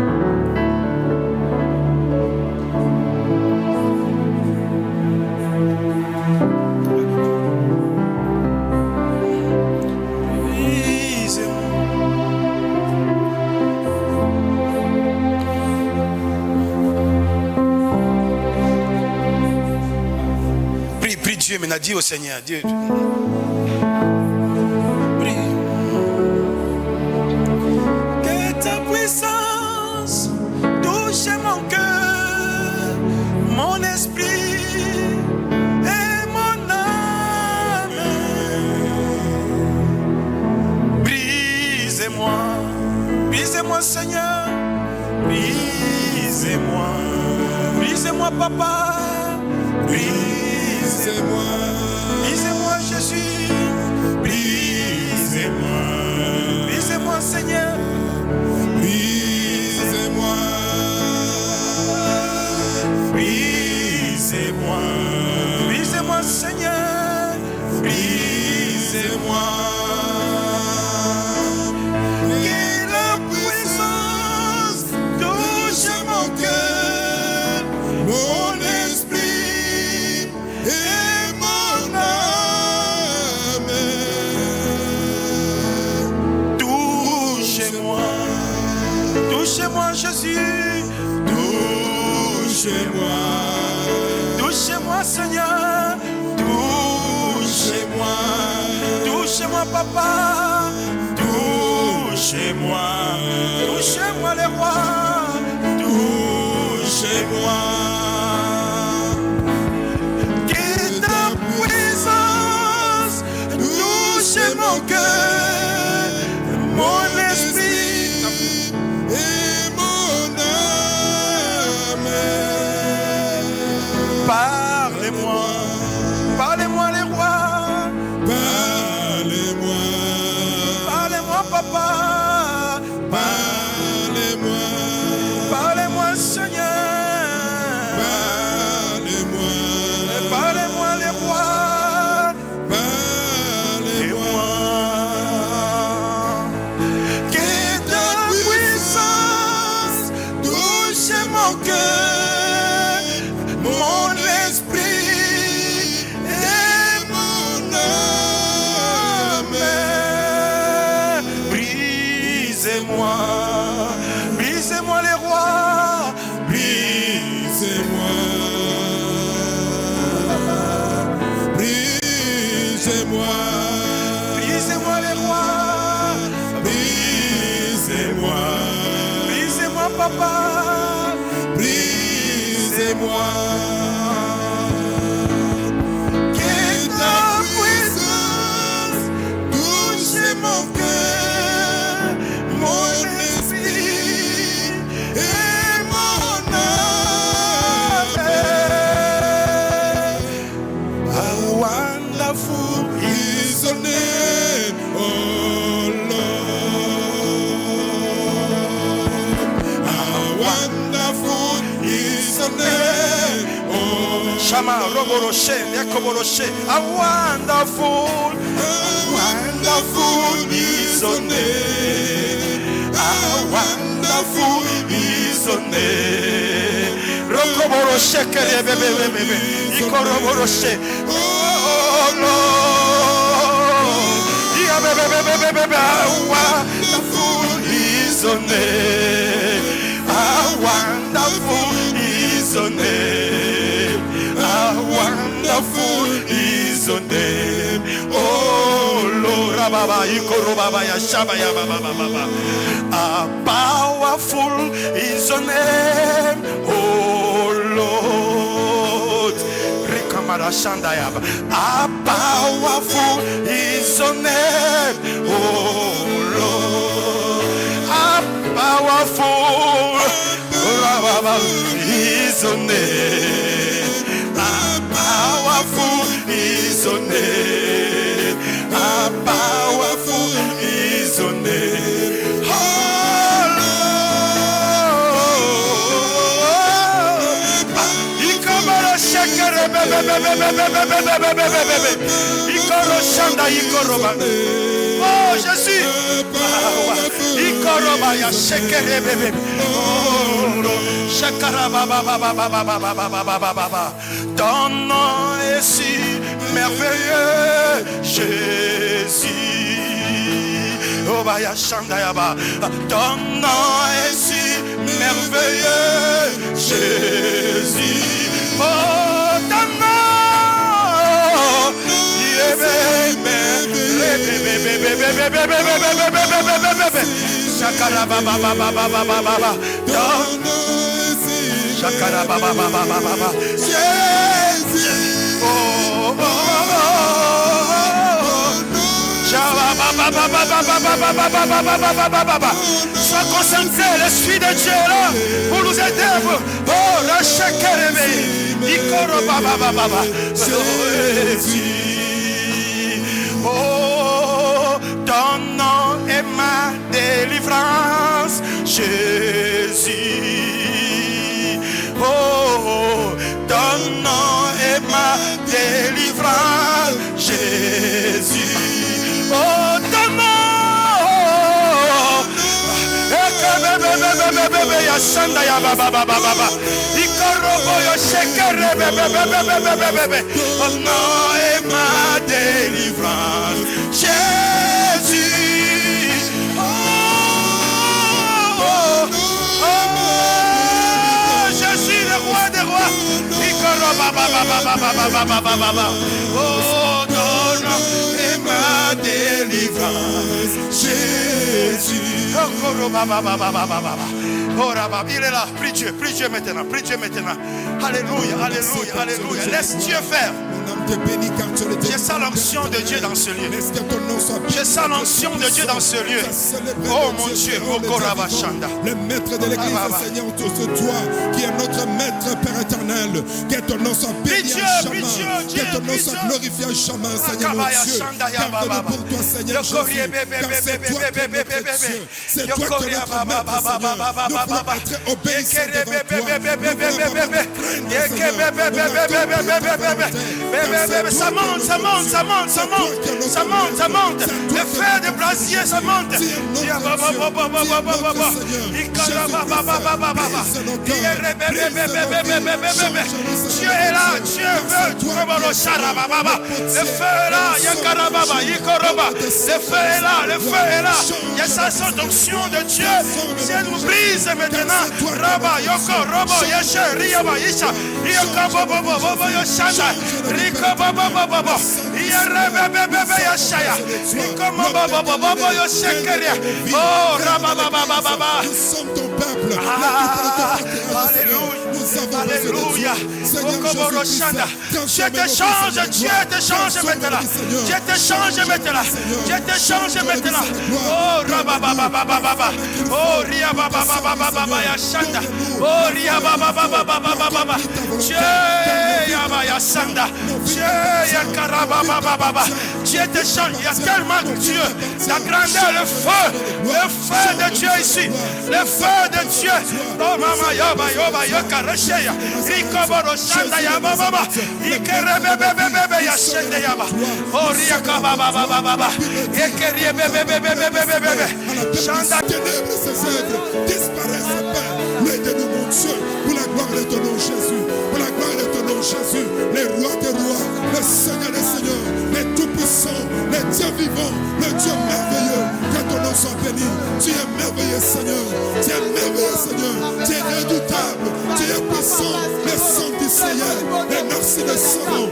Prie Dieu maintenant, dis au Seigneur. Dieu. Prie. Que ta puissance touche mon cœur, mon esprit et mon âme. Brise-moi, brise-moi Seigneur, brise-moi, brise-moi Papa, brise-moi, brise-moi Jésus, brise-moi, brise-moi Seigneur, touchez-moi Jésus, touchez-moi, touchez-moi Seigneur, touchez-moi, touchez-moi Papa, touchez-moi, touchez-moi les rois, touchez-moi. Que ta puissance touche mon cœur, mon esprit et mon âme. Parlez-moi, parlez-moi les rois, parlez-moi, parlez-moi Papa, parlez-moi, parlez-moi Seigneur, parlez-moi, parlez-moi les rois, parlez-moi. Que ta puissance touche mon cœur, mon esprit et mon âme. Brisez-moi, brisez-moi les rois, brisez-moi, brisez-moi, brisez-moi les rois, brisez-moi, brisez-moi Papa, brisez-moi. Que ta puissance touche mon cœur, mon esprit et mon âme. How wonderful is your name, oh Lord. How wonderful is your name, oh Shama Roboroshe, Yakoboroshe. How wonderful, wonderful is your name. How wonderful is your name. Rokoboroshe, Kerebebebebe, Ikoroboroshe. Oh Lord, Yabebebebebe, how wonderful is your name. How wonderful is your name. How wonderful is your name. Oh Lord, Baba, Ikorobaba, Yashaba, Yababa. How powerful is your name, oh Lord. Rikamara Shandayaba. How powerful is your name, oh Lord. How powerful is your name. How powerful is your name. How powerful is your name. Oh Lord. Ikamara shekere Ikoro shanda ikoroba. Oh Jésus. Ikoroba ya shekere bebe. Oh shekara baba baba baba baba baba. Ton nom est si merveilleux, Jésus. Oh baya shanda yaba. Ton nom est si merveilleux, Jésus. Oh ton nom, Shakara baba baba baba baba. Shakara baba baba baba. Jésus. Oh oh oh. Sois concentré, l'Esprit de Dieu est là pour nous aider. Oh, la Shekerebe, Ikoro Baba Baba, oh, ton nom est ma délivrance, Jésus. Oh, ton nom est ma délivrance, Jésus. Oh, ton nom. Yashanda ya baba baba baba. Ikorobo yo shekere bebe bebe bebe bebe. Oh non est ma délivrance, Jésus. Oh, oh, Oh, donne et ma délivrance, Jésus. Il est là, prie Dieu maintenant, prie Dieu maintenant. Alléluia, alléluia, alléluia. Laisse Dieu faire. Je sens l'onction de Dieu dans ce lieu. Je sens l'onction de Dieu dans ce lieu. Oh mon Dieu, le maître de l'église, Seigneur, tout ce toi qui est notre maître, Père éternel. Que ton nom soit béni à jamais. Que ton nom soit glorifié à jamais, Seigneur mon Dieu. Garde-nous pour toi, Seigneur Jésus. Car c'est toi qui es notre Dieu. C'est toi qui es notre maître, Seigneur. Nous voulons être obéissants devant toi. Nous voulons vraiment ça monte, ça monte, ça monte, ça monte, ça monte, ça monte. Le feu de brasier, ça monte. Dieu est là, Dieu veut. Le feu est là, le feu est là, le feu est là. Il y a sa onction de Dieu. Dieu nous brise maintenant. Raba, Yoko, Robo, Yeshe, Riyaba, Yisha, Yoko, Bobo, Bobo, Yoshanda, Riko, Bobo, Bobo, Yerebebe, Yashaya, Riko, Bobo, Bobo, Yoshekeria. Oh, Raba, Baba, Baba. Nous sommes ton peuple. Alléluia. Dieu te change, Dieu te change maintenant. Dieu te change maintenant. Dieu te change maintenant. Oh, Raba, Baba, Baba. Oh, Ria, Baba, Baba, Yashanda. Oh, Ria, Baba, Baba. Dieu, Yaba, Yasanda. Dieu, Yakaraba, Baba. Dieu te change. Il y a tellement de Dieu. La grandeur, le feu de Dieu ici. Le feu de Dieu. Oh, Mama, Yoba, Yokarasheya. Rikoboro, Shanda, Yaba, Baba. Ikerebe, Yashende, Yaba. Oh, Ria, Baba. Ekerie, bebe. Shanda. Ténèbres, ces œuvres disparaissent, Père. Aide-nous, mon Dieu, pour la gloire de ton nom, Jésus. Pour la gloire de ton nom, Jésus. Les rois des rois, le Seigneur des seigneurs, les tout-puissants, les dieux vivants, le Dieu merveilleux. Que ton nom soit béni. Tu es merveilleux, Seigneur. Tu es merveilleux, Seigneur. Tu es redoutable. Tu es puissant. Les sons du Seigneur. Les merci de son nom.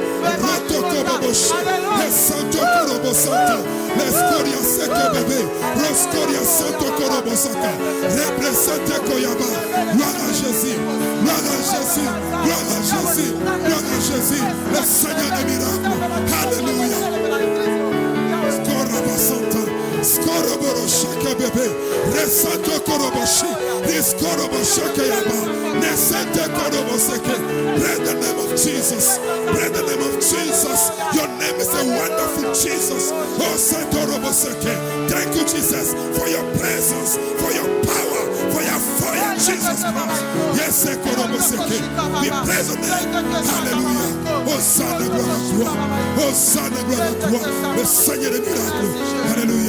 Les santos korobosanta. Les scoria seke bébé. Roscoria santo korobosanta. Represente koyaba. Gloire à Jésus. Gloire à Jésus. Gloire à Jésus. Gloire à Jésus. Le Seigneur des miracles. Alléluia. Scorabasanta. Scoroboro shake bébé. Resanto koroboshi. Riscoroboshake yaba. Nesente koroboseke. Pray the name of Jesus. Pray the name of Jesus. Your name is a wonderful Jesus. Oh, Santo Roboseke. Thank you, Jesus, for your presence, for your power, for your fire, Jesus Christ. Yes, Santo Roboseke. We praise the name. Hallelujah. Oh, Son, gloire à toi. Oh, Son, gloire à toi. Le Seigneur des miracles. Alléluia.